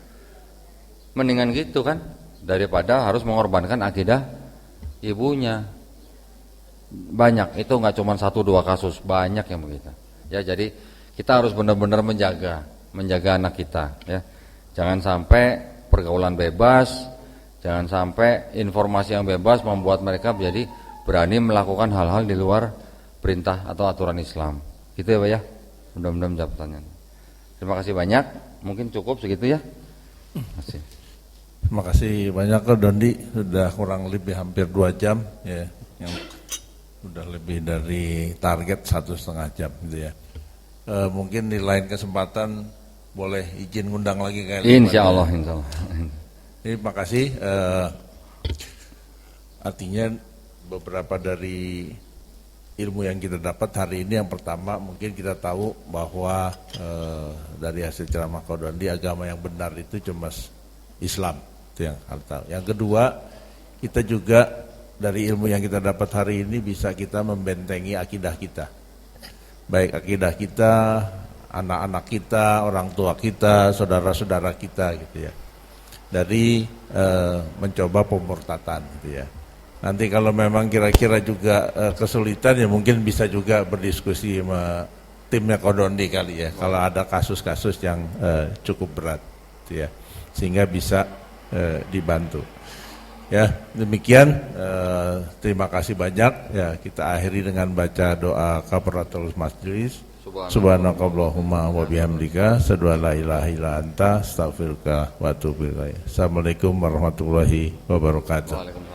Mendingan gitu kan, daripada harus mengorbankan akidah ibunya. Banyak, itu nggak cuma 1-2 kasus, banyak yang begitu. Ya, jadi kita harus benar-benar menjaga anak kita. Ya, jangan sampai pergaulan bebas. Jangan sampai informasi yang bebas membuat mereka menjadi berani melakukan hal-hal di luar perintah atau aturan Islam. Gitu ya, Pak ya. Mudah-mudahan menjawab pertanyaan. Terima kasih banyak. Mungkin cukup segitu ya. Terima kasih. Terima kasih banyak Ko Dondi, sudah kurang lebih hampir 2 jam ya, yang sudah lebih dari target 1,5 jam gitu ya. Mungkin di lain kesempatan boleh izin ngundang lagi kali. Insya Allah. Terima kasih. Artinya beberapa dari ilmu yang kita dapat hari ini, yang pertama mungkin kita tahu bahwa dari hasil ceramah Ko Dondi, agama yang benar itu cuma Islam. Itu yang harus tahu. Yang kedua, kita juga dari ilmu yang kita dapat hari ini bisa kita membentengi akidah kita. Baik akidah kita, anak-anak kita, orang tua kita, saudara-saudara kita gitu ya. Dari mencoba pemurtatan gitu ya. Nanti kalau memang kira-kira juga kesulitan ya mungkin bisa juga berdiskusi sama timnya Ko Dondi kali ya. Kalau ada kasus-kasus yang cukup berat gitu ya. Sehingga bisa dibantu. Ya, demikian terima kasih banyak ya, kita akhiri dengan baca doa kafaratul majlis. Subhanakallahumma wa bihamdika asyhadu an la ilaha illa anta astaghfiruka wa atubu ilaik. Assalamualaikum warahmatullahi wabarakatuh.